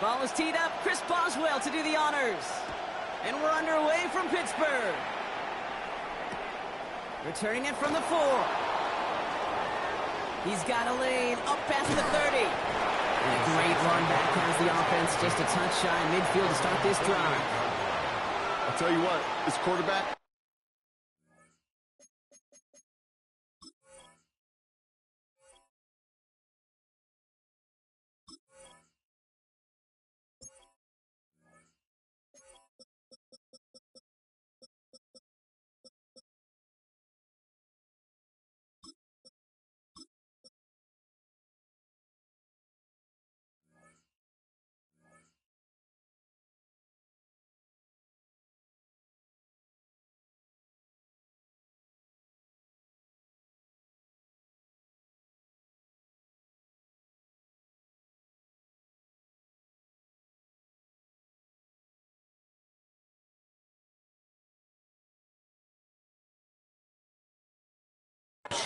Ball is teed up. Chris Boswell to do the honors. And we're underway from Pittsburgh. Returning it from the 4. He's got a lane up past the 30. And a great run back has the offense just a touch shy midfield to start this drive. I'll tell you what, this quarterback...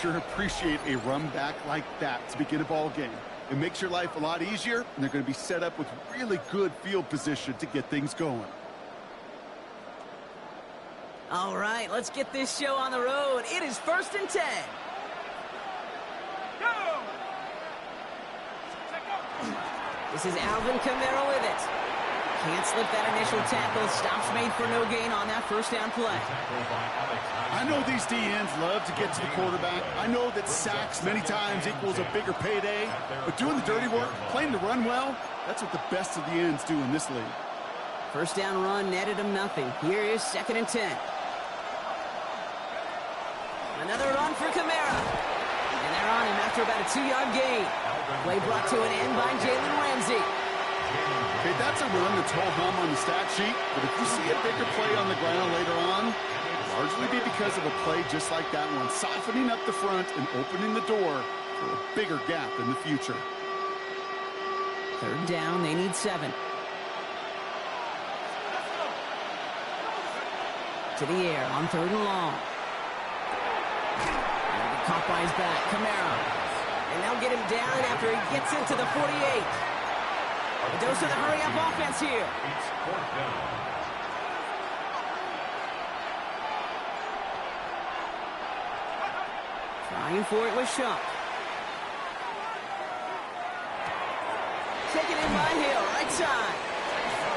Sure appreciate a run back like that to begin a ball game. It makes your life a lot easier, and they're going to be set up with really good field position to get things going. All right, let's get this show on the road. It is 1st and 10. Go! This is Alvin Kamara with it. Can't slip that initial tackle. Stops made for no gain on that first down play. I know these DNs love to get to the quarterback. I know that sacks many times equals a bigger payday. But doing the dirty work, playing to run well, that's what the best of the ends do in this league. First down run netted him nothing. Here is 2nd and 10. Another run for Kamara. And they're on him after about a 2-yard gain. Play brought to an end by Jalen Ramsey. Okay, that's a run that's ho-hum on the stat sheet, but if you see a bigger play on the ground later on, it'll largely be because of a play just like that one, softening up the front and opening the door for a bigger gap in the future. 3rd down, they need 7. To the air on 3rd and long. Caught by his back, Kamara. And they'll get him down after he gets into the 48. A dose of the hurry-up offense here. It's 4th down. Trying for it with Shuck. Taken in by Hill, right side.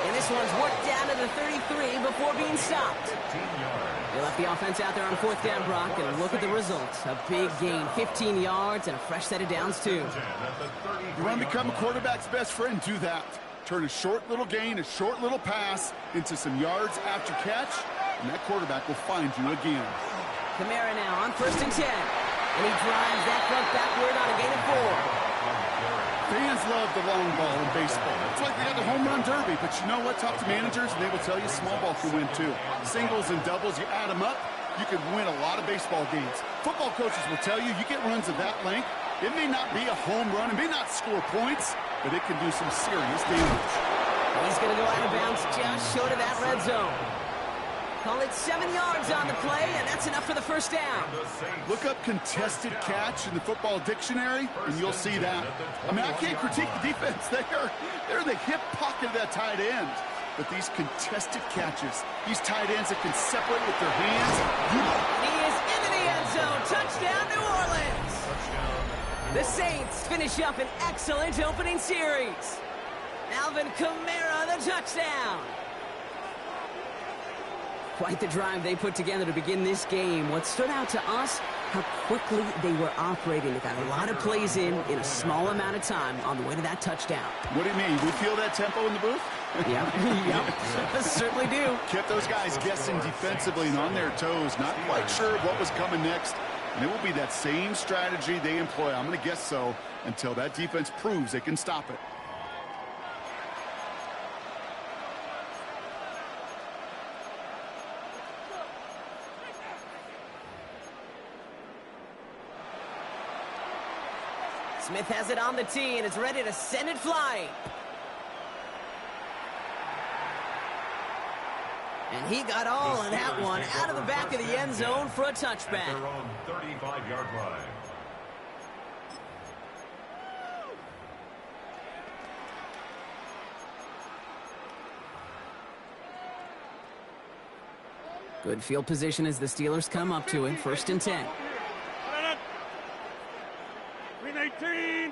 And this one's worked down to the 33 before being stopped. 15 yards. They left the offense out there on 4th down, Brock, and look at the results. A big gain, 15 yards, and a fresh set of downs, too. You want to become a quarterback's best friend, do that. Turn a short little gain, a short little pass into some yards after catch, and that quarterback will find you again. Kamara now on 1st and 10. And he drives that front backward on a gain of 4. Fans love the long ball in baseball. It's like they got the home run derby, but you know what? Talk to managers, and they will tell you small ball can win, too. Singles and doubles, you add them up, you can win a lot of baseball games. Football coaches will tell you, you get runs of that length, it may not be a home run, it may not score points, but it can do some serious damage. He's going to go out of bounds just short of that red zone. Call it 7 yards on the play, and that's enough for the first down. Look up contested catch in the football dictionary, and you'll see that. I mean, I can't critique the defense. They're in the hip pocket of that tight end. But these contested catches, these tight ends that can separate with their hands. He is into the end zone. Touchdown, New Orleans. The Saints finish up an excellent opening series. Alvin Kamara, the touchdown. Quite the drive they put together to begin this game. What stood out to us, how quickly they were operating. They got a lot of plays in a small amount of time on the way to that touchdown. What do you mean? We feel that tempo in the booth? Yep, certainly do. Kept those guys guessing defensively and on their toes, not quite sure what was coming next. And it will be that same strategy they employ, I'm going to guess so, until that defense proves they can stop it. Smith has it on the tee and is ready to send it flying. And he got all of that one out of the back of the end zone for a touchback. Their own 35-yard line. Good field position as the Steelers come up to it. 1st and 10. 18.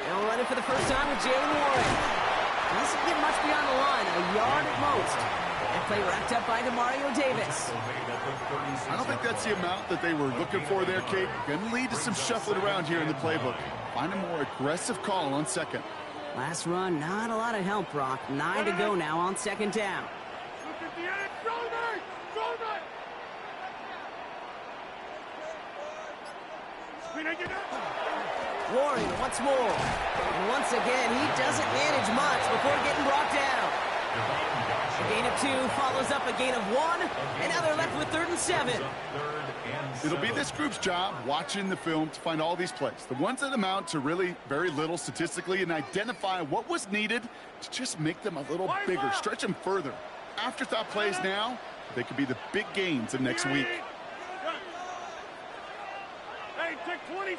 They'll run it for the first time with Jalen Warren. Doesn't get much beyond the line, a yard at most. That play wrapped up by DeMario Davis. I don't think that's the amount that they were looking for there, Kate. Going to lead to some shuffling around here in the playbook. Find a more aggressive call on 2nd. Last run, not a lot of help, Brock. 9 to go now on 2nd down. Warren once more. And once again, he doesn't manage much before getting brought down. A gain of 2 follows up a gain of 1, and now they're left with 3rd and 7. It'll be this group's job watching the film to find all these plays, the ones that amount to really very little statistically, and identify what was needed to just make them a little bigger, stretch them further. Afterthought plays now, they could be the big gains of next week. Hey, take 26.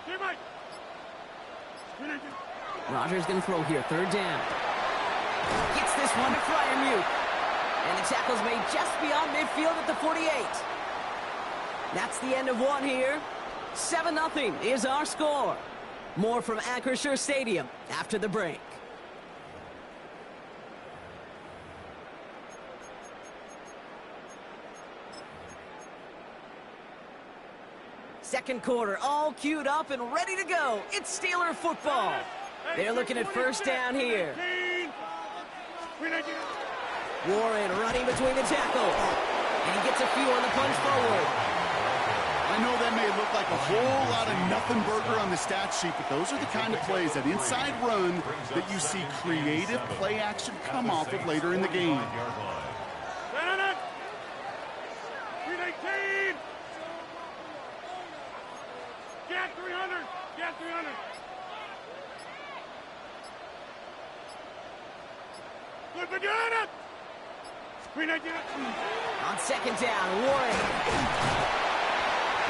Get right. Rogers going to throw here. Third down. Gets this one to Fryermuth. And the tackle's made just beyond midfield at the 48. That's the end of one here. 7-0 is our score. More from Acrisure Stadium after the break. Second quarter, all queued up and ready to go. It's Steeler football. They're looking at first down here. Warren running between the tackles. And he gets a few on the punch forward. I know that may look like a whole lot of nothing burger on the stat sheet, but those are the kind of plays, that inside run, that you see creative play action come off of later in the game. Get 300! Get 300! Good for doing it! On second down, Warren.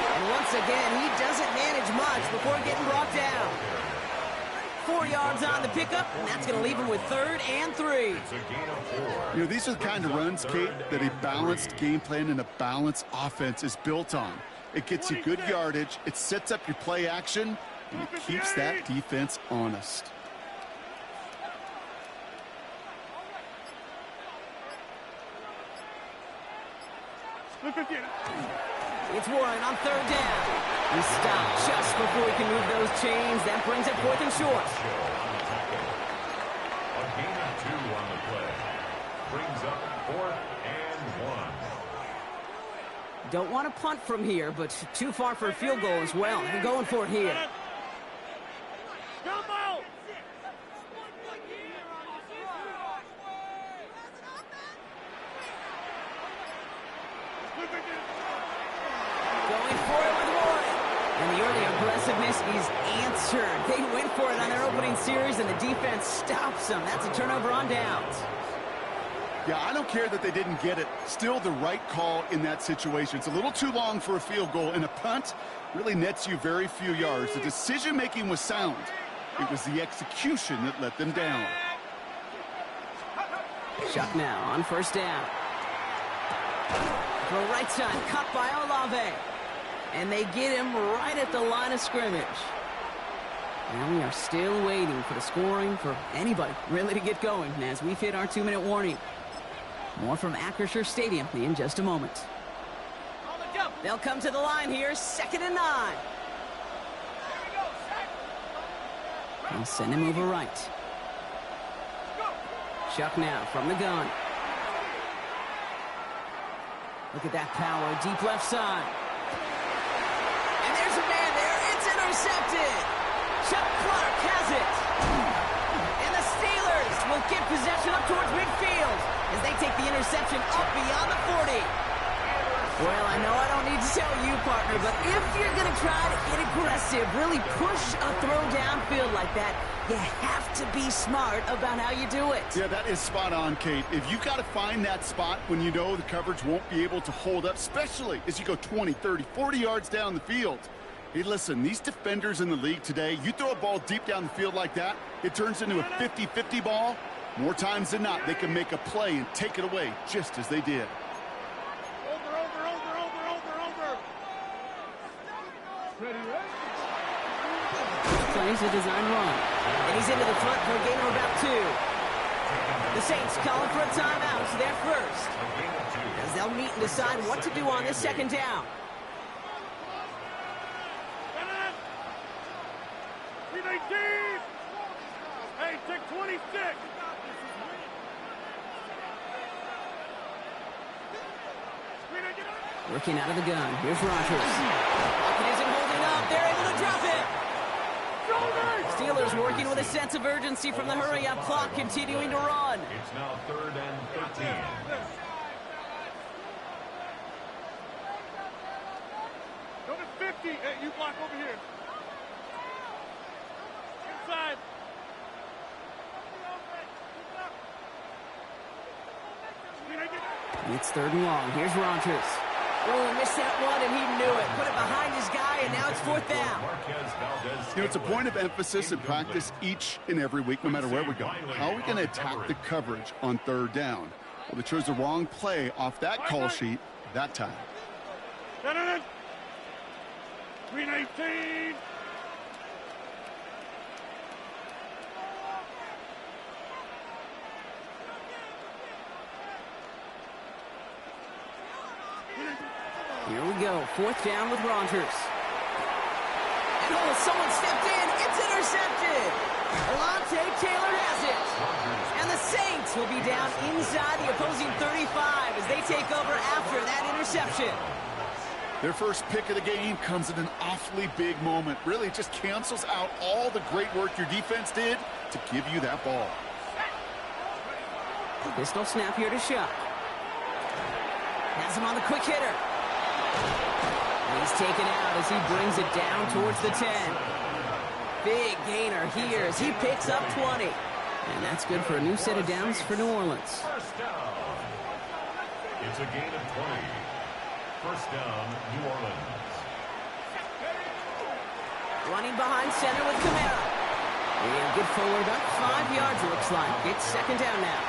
And once again, he doesn't manage much before getting brought down. 4 yards on the pickup, and that's going to leave him with 3rd and 3. You know, these are the kind of runs, Kate, that a balanced game plan and a balanced offense is built on. It gets you good yardage, it sets up your play action, and it keeps that defense honest. It's Warren on 3rd down. He stopped just before he can move those chains. That brings up 4th and short. A gain of 2 on the play. Brings up 4th and 1. Don't want to punt from here, but too far for a field goal as well. They're going for it here. Going for it with Warren. And the early aggressiveness is answered. They went for it on their opening series, and the defense stops them. That's a turnover on downs. Yeah, I don't care that they didn't get it. Still the right call in that situation. It's a little too long for a field goal, and a punt really nets you very few yards. The decision-making was sound. It was the execution that let them down. Chuck now on 1st down. Throw right side, cut by Olave. And they get him right at the line of scrimmage. Now we are still waiting for the scoring for anybody really to get going as we've hit our 2-minute warning. More from Acrisure Stadium in just a moment. They'll come to the line here, 2nd and 9. They'll send him over right. Chuck now from the gun. Look at that power, deep left side. And there's a man there, it's intercepted. Chuck Clark has it. And the Steelers will get possession up towards midfield as they take the interception up beyond the 40. Well, I know I don't need to tell you, partner, but if you're going to try to get aggressive, really push a throw downfield like that, you have to be smart about how you do it. Yeah, that is spot on, Kate. If you got to find that spot when you know the coverage won't be able to hold up, especially as you go 20, 30, 40 yards down the field. Hey, listen, these defenders in the league today, you throw a ball deep down the field like that, it turns into a 50-50 ball. More times than not, they can make a play and take it away just as they did. Plays a design run. And he's into the front for a gain of about 2. The Saints calling for a timeout. They're first. As they'll meet and decide what to do on this 2nd down. Hey, take 26. Working out of the gun. Here's Rogers. Pocket isn't holding up. They're able to drop it. Steelers working with a sense of urgency from the hurry-up clock, continuing to run. It's now 3rd and 13. Number 50. Hey, you block over here. Inside. It's 3rd and long. Here's Rogers. Oh, missed that one, and he knew it. Put it behind fourth down. It's a point of emphasis in practice each and every week, no matter where we go. How are we going to attack the coverage on third down? Well, they chose the wrong play off that call sheet that time. 319. Here we go. Fourth down with Rogers. And oh, someone stepped in. It's intercepted. Alontae Taylor has it. And the Saints will be down inside the opposing 35 as they take over after that interception. Their first pick of the game comes at an awfully big moment. Really just cancels out all the great work your defense did to give you that ball. Pistol snap here to Shuck. Has him on the quick hitter. He's taken out as he brings it down towards the 10. Big gainer here as he picks up 20. And that's good for a new set of downs for New Orleans. First down. It's a gain of 20. First down, New Orleans. Running behind center with Kamara. And good forward up 5 yards, it looks like. It's second down now.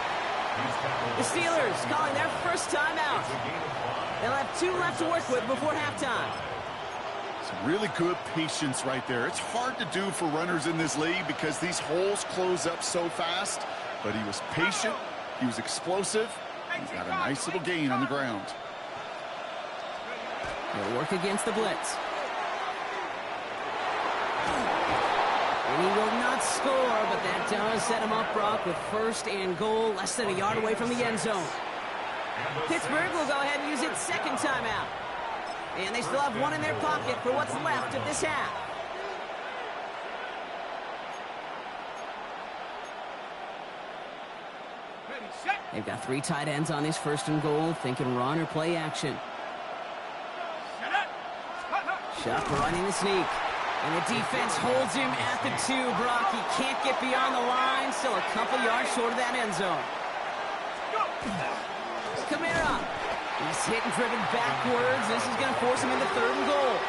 The Steelers calling their first timeout. They'll have 2 left to work with before halftime. Some really good patience right there. It's hard to do for runners in this league because these holes close up so fast. But he was patient. He was explosive. He got a nice little gain on the ground. They'll work against the blitz. And he will not score, but that does set him up, Brock, with first and goal, less than a yard away from the end zone. Pittsburgh will go ahead and use its second timeout. And they still have 1 in their pocket for what's left of this half. They've got 3 tight ends on this first and goal, thinking run or play action. Shuck running the sneak. And the defense holds him at the 2, Brock. He can't get beyond the line. Still a couple yards short of that end zone. Kamara. He's hit and driven backwards. This is going to force him into third and goal.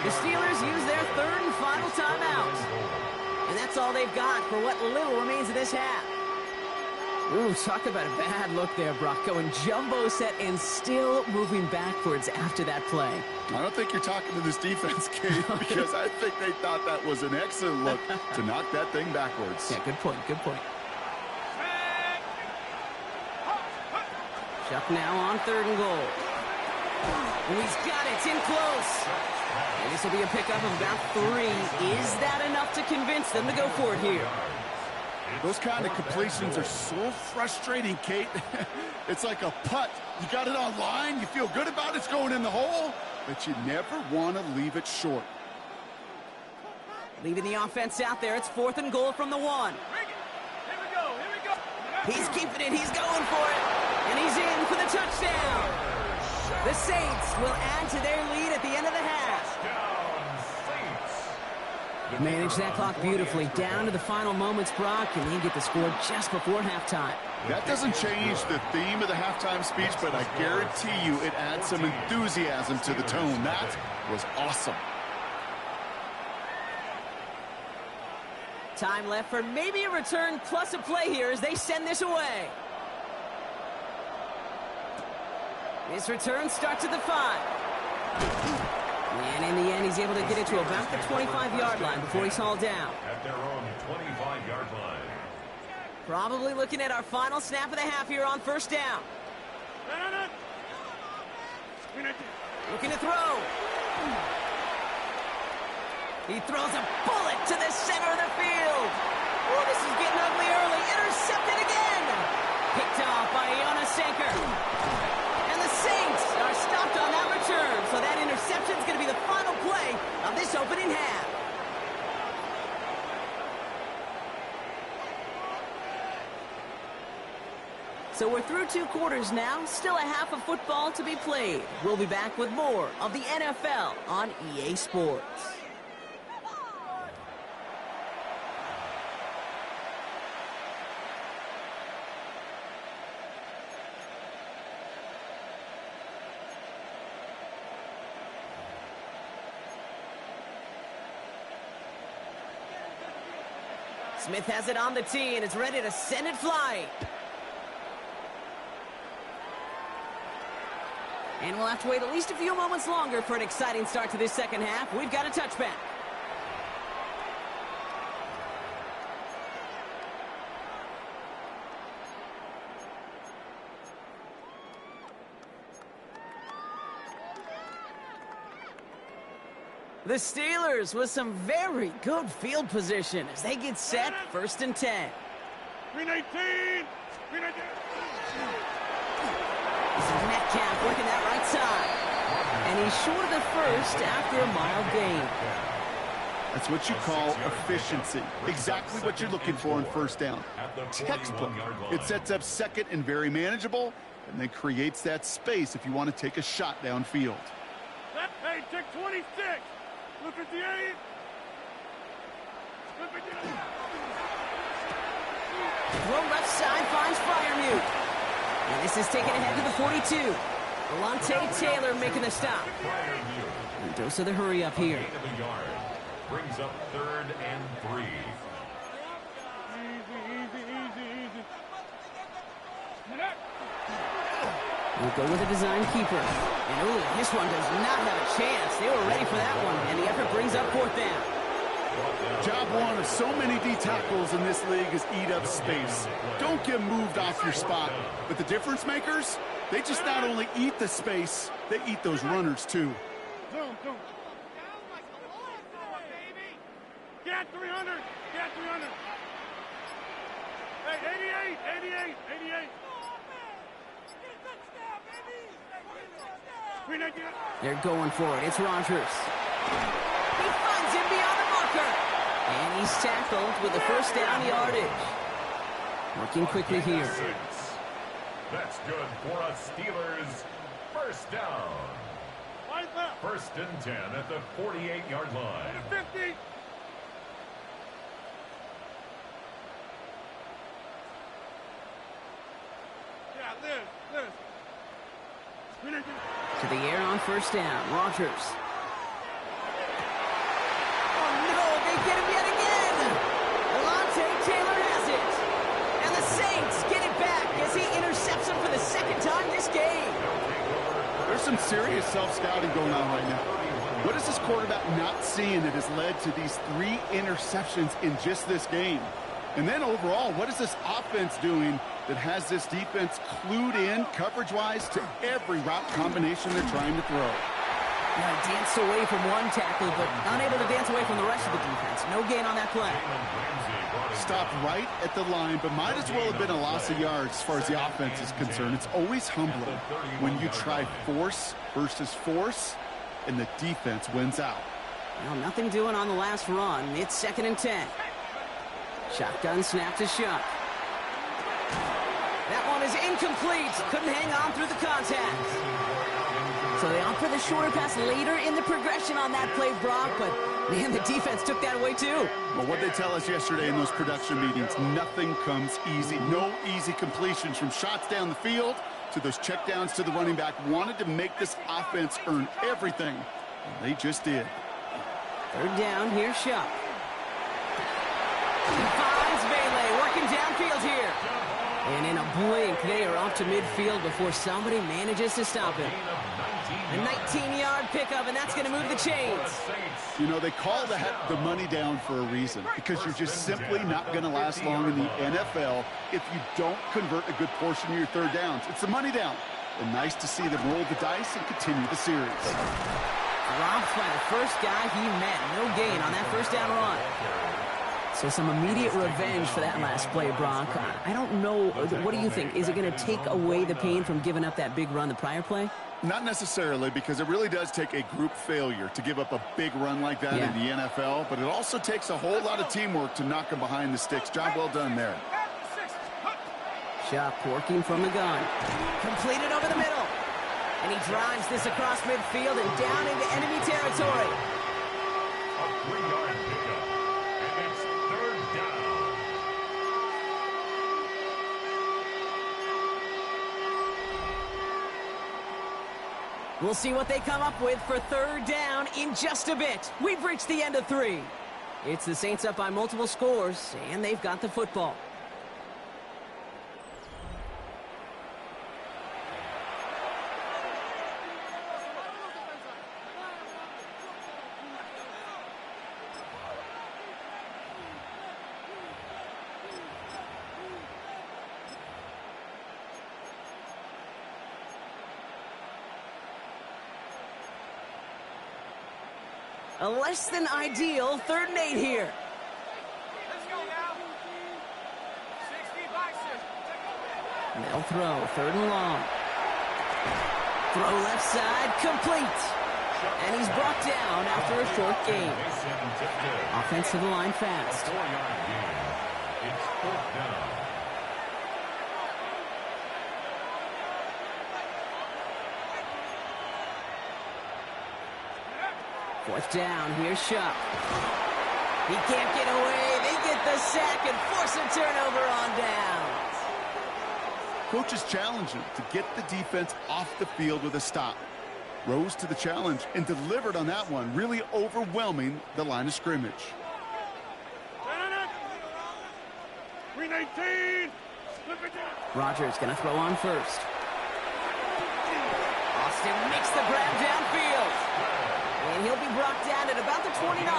The Steelers use their third and final timeout. And that's all they've got for what little remains of this half. Ooh, talk about a bad look there, Brock. Going jumbo set and still moving backwards after that play. I don't think you're talking to this defense, Kate, because I think they thought that was an excellent look to knock that thing backwards. Yeah, good point, good point. Shuck now on third and goal. And he's got it, it's in close. And this will be a pickup of about 3. Is that enough to convince them to go for it here? Those kind of completions are so frustrating, Kate. It's like a putt. You got it on line, you feel good about it, it's going in the hole, but you never want to leave it short. Leaving the offense out there, it's 4th and goal from the 1. He's keeping it, he's going for it, and he's in for the touchdown. The Saints will add to their lead at the end of the half. Manage that clock beautifully down to the final moments, Brock, and they get the score just before halftime. That doesn't change the theme of the halftime speech, but I guarantee you it adds some enthusiasm to the tone. That was awesome. Time left for maybe a return plus a play here as they send this away. This return starts at the 5. And in the end, he's able to get it to about the 25-yard line before he's hauled down. At their own 25-yard line. Probably looking at our final snap of the half here on first down. Looking to throw. He throws a bullet to the center of the field. Oh, this is getting ugly early. Intercepted again. Picked off by Iona Sanker. And the Saints are stopped on that return. So that interception is going to be the final play of this opening half. So we're through 2 quarters now. Still a half of football to be played. We'll be back with more of the NFL on EA Sports. Smith has it on the tee and is ready to send it flying. And we'll have to wait at least a few moments longer for an exciting start to this second half. We've got a touchback. The Steelers with some very good field position as they get set, 1st and 10. 319! 319! This is Metcalf working that right side. And he's short of the first after a mild gain. That's what you call efficiency. Exactly what you're looking for in first down. Textbook. It sets up second and very manageable, and then creates that space if you want to take a shot downfield. Hey, check 26! Look at the 8! Look at the 8! Throw left side finds Freiermuth. And this is taken ahead to the 42. Alontae Taylor making the stop. And dose of the hurry up here. Brings up 3rd and 3. Easy. We'll go with a design keeper. And ooh, this one does not have a chance. They were ready for that one. And the effort brings up 4th down. Job one of so many D tackles in this league is eat up space. Don't get moved off your spot. But the difference makers, they just not only eat the space, they eat those runners too. Zoom. Get 300! Get 300! Hey, 88! 319! They're going for it. It's Rodgers. He finds him beyond the marker. And he's tackled with the 1st down yardage. Working quickly here. That's good for a Steelers 1st down. 1st and 10 at the 48-yard line. 50! Yeah, Liz. To the air on 1st down. Rodgers. Oh, no, they get him yet again. Alontae Taylor has it. And the Saints get it back as he intercepts him for the 2nd time this game. There's some serious self-scouting going on right now. What is this quarterback not seeing that has led to these 3 interceptions in just this game? And then overall, what is this offense doing that has this defense clued in coverage-wise to every route combination they're trying to throw? Now, danced away from one tackle, but unable to dance away from the rest of the defense. No gain on that play. Stopped right at the line, but might as well have been a loss of yards as far as the offense is concerned. It's always humbling when you try force versus force, and the defense wins out. Well, nothing doing on the last run. It's 2nd and 10. Shotgun snap to Shuck. That one is incomplete. Couldn't hang on through the contact. So they opt for the shorter pass later in the progression on that play, Brock, but man, the defense took that away too. Well, what they tell us yesterday in those production meetings, nothing comes easy. No easy completions from shots down the field to those checkdowns to the running back. Wanted to make this offense earn everything, and they just did. 3rd down, here's Shuck. He finds Bailey working downfield here. And in a blink, they are off to midfield before somebody manages to stop him. A 19-yard pickup, and that's going to move the chains. You know, they call that the money down for a reason, because you're just simply not going to last long in the NFL if you don't convert a good portion of your 3rd downs. It's the money down. And nice to see them roll the dice and continue the series. Dropped by the first guy he met. No gain on that 1st down run. So some immediate revenge for that last play, Brock. I don't know. What do you think? Is it going to take away the pain from giving up that big run the prior play? Not necessarily, because it really does take a group failure to give up a big run like that in the NFL, but it also takes a whole lot of teamwork to knock them behind the sticks. Job well done there. Shuck working from the gun. Completed over the middle. And he drives this across midfield and down into enemy territory. A 3-yard pickup, and it's 3rd down. We'll see what they come up with for 3rd down in just a bit. We've reached the end of 3. It's the Saints up by multiple scores, and they've got the football. A less than ideal 3rd and 8 here. Let's go now. 60 by 60. They'll throw 3rd and long. Throw left side, complete. And he's brought down after a short gain. Offense to the line fast. 4-yard gain. It's 4th down. Fourth down, here's Shuck. He can't get away. They get the sack and force a turnover on downs. Coach is challenging to get the defense off the field with a stop. Rose to the challenge and delivered on that one, really overwhelming the line of scrimmage. 319. Rogers going to throw on first. Austin makes the grab downfield. And he'll be brought down at about the 29. 19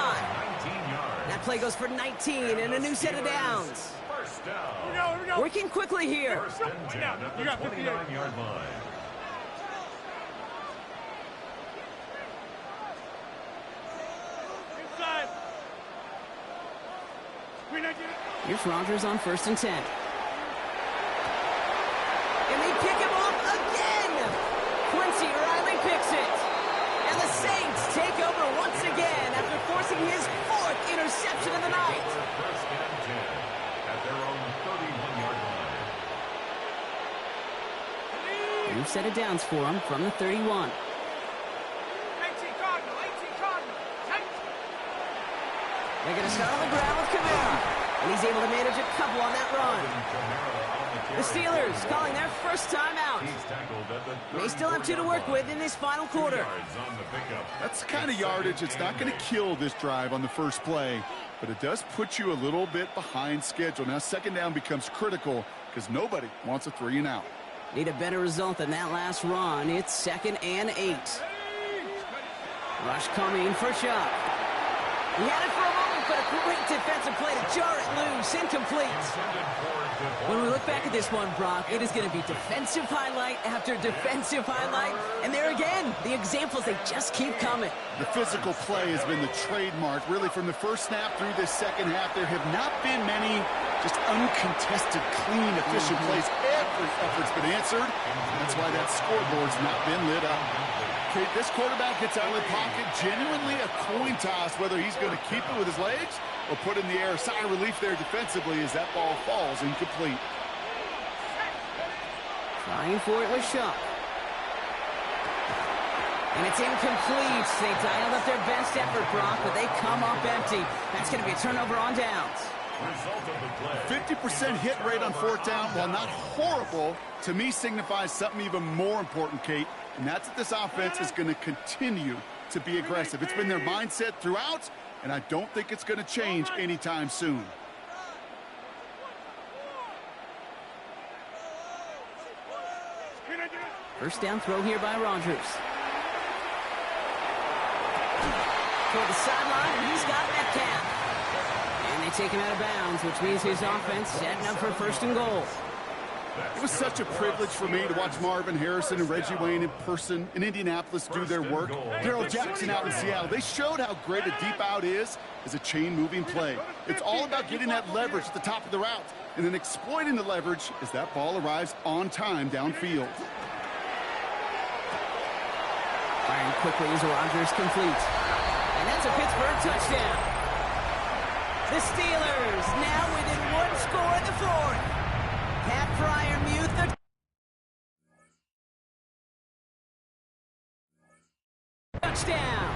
yards. That play goes for 19 and a new set of downs. First down. Here we go. Working quickly here. First and 10 at the You got 58. 29-yard line. Inside. 319. Here's Rogers on 1st and 10. And they pick him off again. Quincy Riley picks it. And the Saints take over once again after forcing his 4th interception of the night. First and 10 at their own 31-yard line. New set of downs for him from the 31. 18 Cardinal. 18 Cardinal. They're going to start on the ground with Kamara. And he's able to manage a couple on that run. The Steelers calling their first time out. He's tackled at the They still have 2 to work with in this final quarter. yards on the pickup. That's the kind of yardage it's not going to kill this drive on the first play, but it does put you a little bit behind schedule. Now 2nd down becomes critical because nobody wants a 3 and out. Need a better result than that last run. It's 2nd and 8. Rush coming for Shuck. He had it for a moment, but a great defensive play to jar it loose. Incomplete. When we look back at this one, Brock, it is going to be defensive highlight after defensive highlight. And there again, the examples, they just keep coming. The physical play has been the trademark. Really, from the first snap through this second half, there have not been many just uncontested, clean, efficient plays. Every effort's been answered. That's why that scoreboard's not been lit up. Okay, this quarterback gets out of the pocket, genuinely a coin toss, whether he's going to keep it with his legs or put in the air. Sigh of relief there defensively as that ball falls incomplete. Trying for it with Shuck. And it's incomplete. They dialed up their best effort, Brock, but they come up empty. That's going to be a turnover on downs. Result of the play. 50% hit rate on 4th down, while not horrible, to me signifies something even more important, Kate, and that's that this offense is going to continue to be aggressive. It's been their mindset throughout, and I don't think it's going to change anytime soon. First down throw here by Rogers. Toward the sideline, and he's got Metcalf. And they take him out of bounds, which means his offense setting up for 1st and goal. It was such a privilege for me to watch Marvin Harrison and Reggie Wayne in person in Indianapolis do their work. Darrell Jackson out in Seattle. They showed how great a deep out is as a chain-moving play. It's all about getting that leverage at the top of the route and then exploiting the leverage as that ball arrives on time downfield. Firing quickly as Rogers complete. And that's a Pittsburgh touchdown. The Steelers now within 1 score in the 4th. Pat Fryermuth, the touchdown.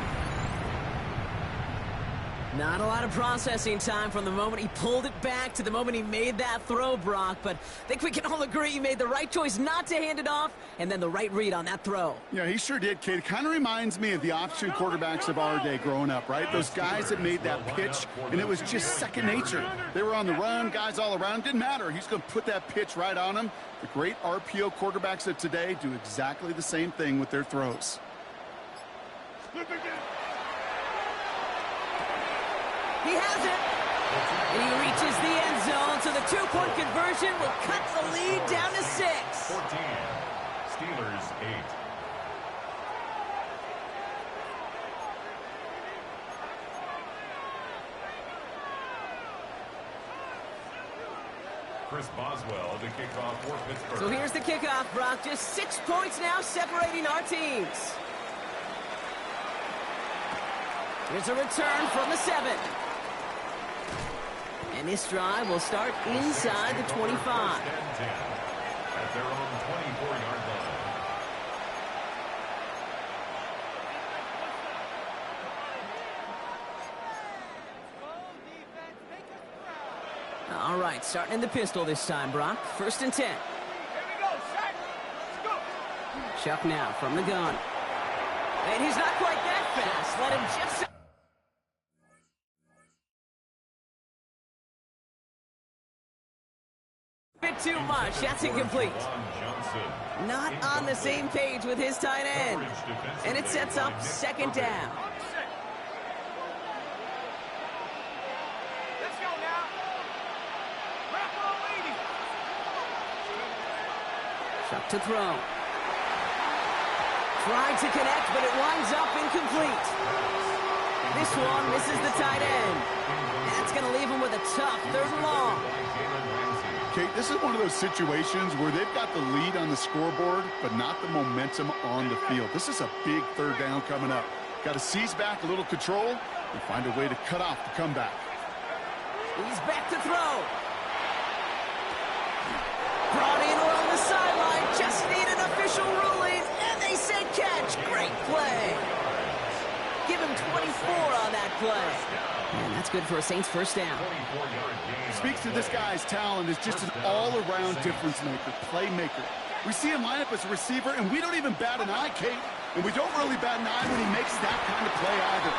Not a lot of processing time from the moment he pulled it back to the moment he made that throw, Brock. But I think we can all agree he made the right choice not to hand it off, and then the right read on that throw. Yeah, he sure did, kid. Kind of reminds me of the option quarterbacks of our day growing up, right? Those guys that made that pitch, and it was just second nature. They were on the run, guys all around. Didn't matter. He's going to put that pitch right on him. The great RPO quarterbacks of today do exactly the same thing with their throws. He has it. And he reaches the end zone, so the two-point conversion will cut the lead down to 6. 14. Steelers 8. Chris Boswell to kick off for Pittsburgh. So here's the kickoff, Brock. Just 6 points now separating our teams. Here's a return from the 7. And this drive will start inside the 25. At their own 24-yard line. All right, starting in the pistol this time, Brock. 1st and 10. Here we go, Shaq. Let's go. Chuck now from the gun. And he's not quite that fast. Let him just... bit too much. That's incomplete. Not on the same page with his tight end. And it sets up 2nd down. Let's go now. Wrap on, lady. Chuck to throw. Tried to connect, but it winds up incomplete. This one misses the tight end. That's going to leave him with a tough 3rd and long. Okay, this is one of those situations where they've got the lead on the scoreboard, but not the momentum on the field. This is a big 3rd down coming up. Got to seize back a little control and find a way to cut off the comeback. He's back to throw. Brought in along the sideline. Just need an official ruling, and they say catch. Great play. Give him 24 on that play. And that's good for a Saints 1st down. Speaks to this guy's talent as just an all-around difference maker, playmaker. We see him line up as a receiver, and we don't even bat an eye, Kate. And we don't really bat an eye when he makes that kind of play either.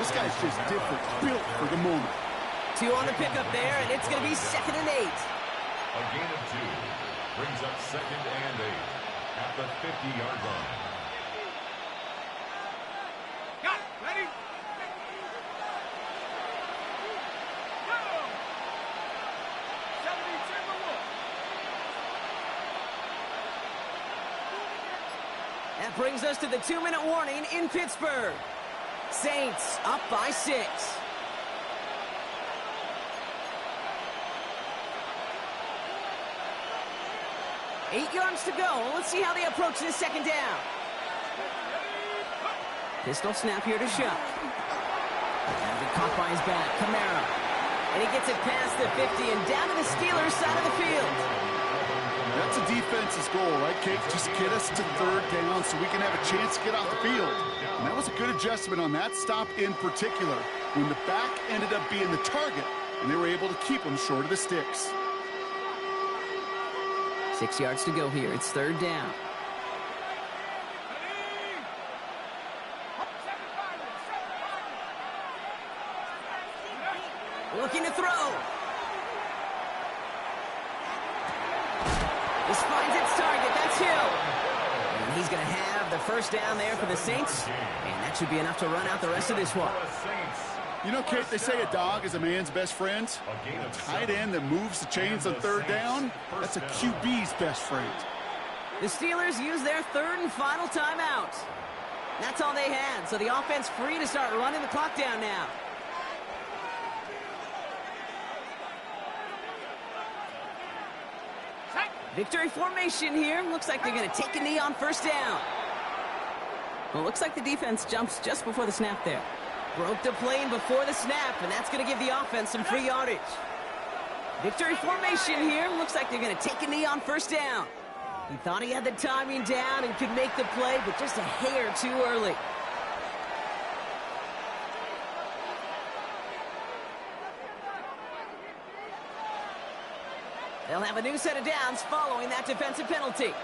This guy's just different, built for the moment. 2 on the pickup there, and it's going to be 2nd and 8. A gain of 2 brings up 2nd and 8 at the 50-yard line. Got it. Ready? Go. 72 to 1. That brings us to the 2-minute warning in Pittsburgh. Saints up by 6. Eight yards to go. Let's see how they approach this 2nd down. Pistol snap here to Shuck. That'll be caught by his back. Kamara. And he gets it past the 50 and down to the Steelers side of the field. That's a defense's goal, right, Kate? Just get us to 3rd down so we can have a chance to get off the field. And that was a good adjustment on that stop in particular, when the back ended up being the target, and they were able to keep him short of the sticks. 6 yards to go here. It's 3rd down. Looking to throw. This finds its target. That's Hill. And he's going to have the 1st down there for the Saints. And that should be enough to run out the rest of this one. You know, Kate, they say a dog is a man's best friend. A tight end that moves the chains on 3rd down, that's a QB's best friend. The Steelers use their 3rd and final timeout. That's all they had, so the offense free to start running the clock down now. Victory formation here. Looks like they're going to take a knee on 1st down. Well, looks like the defense jumps just before the snap there. Broke the plane before the snap, and that's going to give the offense some free yardage. Victory formation here. Looks like they're going to take a knee on 1st down. He thought he had the timing down and could make the play, but just a hair too early. They'll have a new set of downs following that defensive penalty.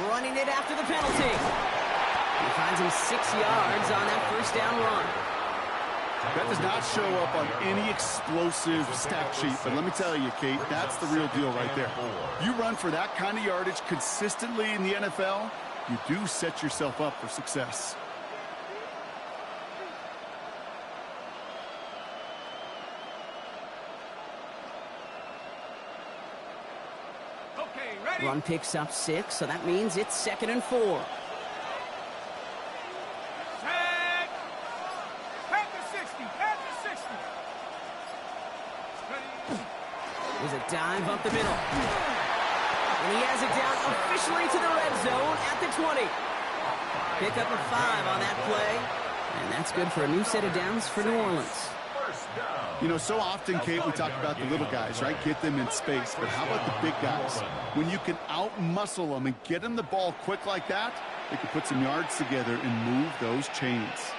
Running it after the penalty. He finds him 6 yards on that first down run. That does not show up on any explosive stat sheet, but let me tell you, Kate, that's the real deal right there. You run for that kind of yardage consistently in the NFL, you do set yourself up for success. Okay, ready? Run picks up 6, so that means it's 2nd and 4. Set. At the 60. At the 60. Ready? There's a dive up the middle. And he has it down officially to the red zone at the 20. Pick up a 5 on that play. And that's good for a new set of downs for New Orleans. You know, so often, Kate, we talk about the little guys, right? Get them in space. But how about the big guys? When you can out-muscle them and get them the ball quick like that, they can put some yards together and move those chains.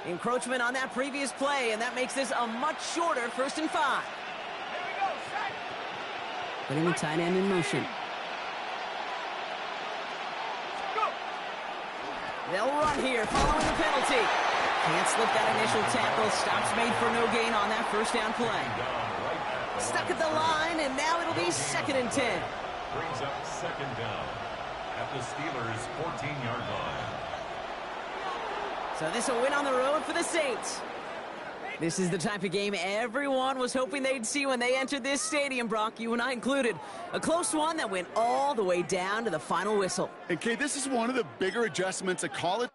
Encroachment on that previous play, and that makes this a much shorter 1st and 5. Here we go. Set. Putting the tight end in motion. Go. They'll run here following the penalty. Can't slip that initial tackle. Stops made for no gain on that first down play. Stuck at the line, and now it'll be 2nd and 10. Brings up 2nd down at the Steelers' 14-yard line. So this will win on the road for the Saints. This is the type of game everyone was hoping they'd see when they entered this stadium, Brock, you and I included. A close one that went all the way down to the final whistle. And, Kate, this is one of the bigger adjustments of college.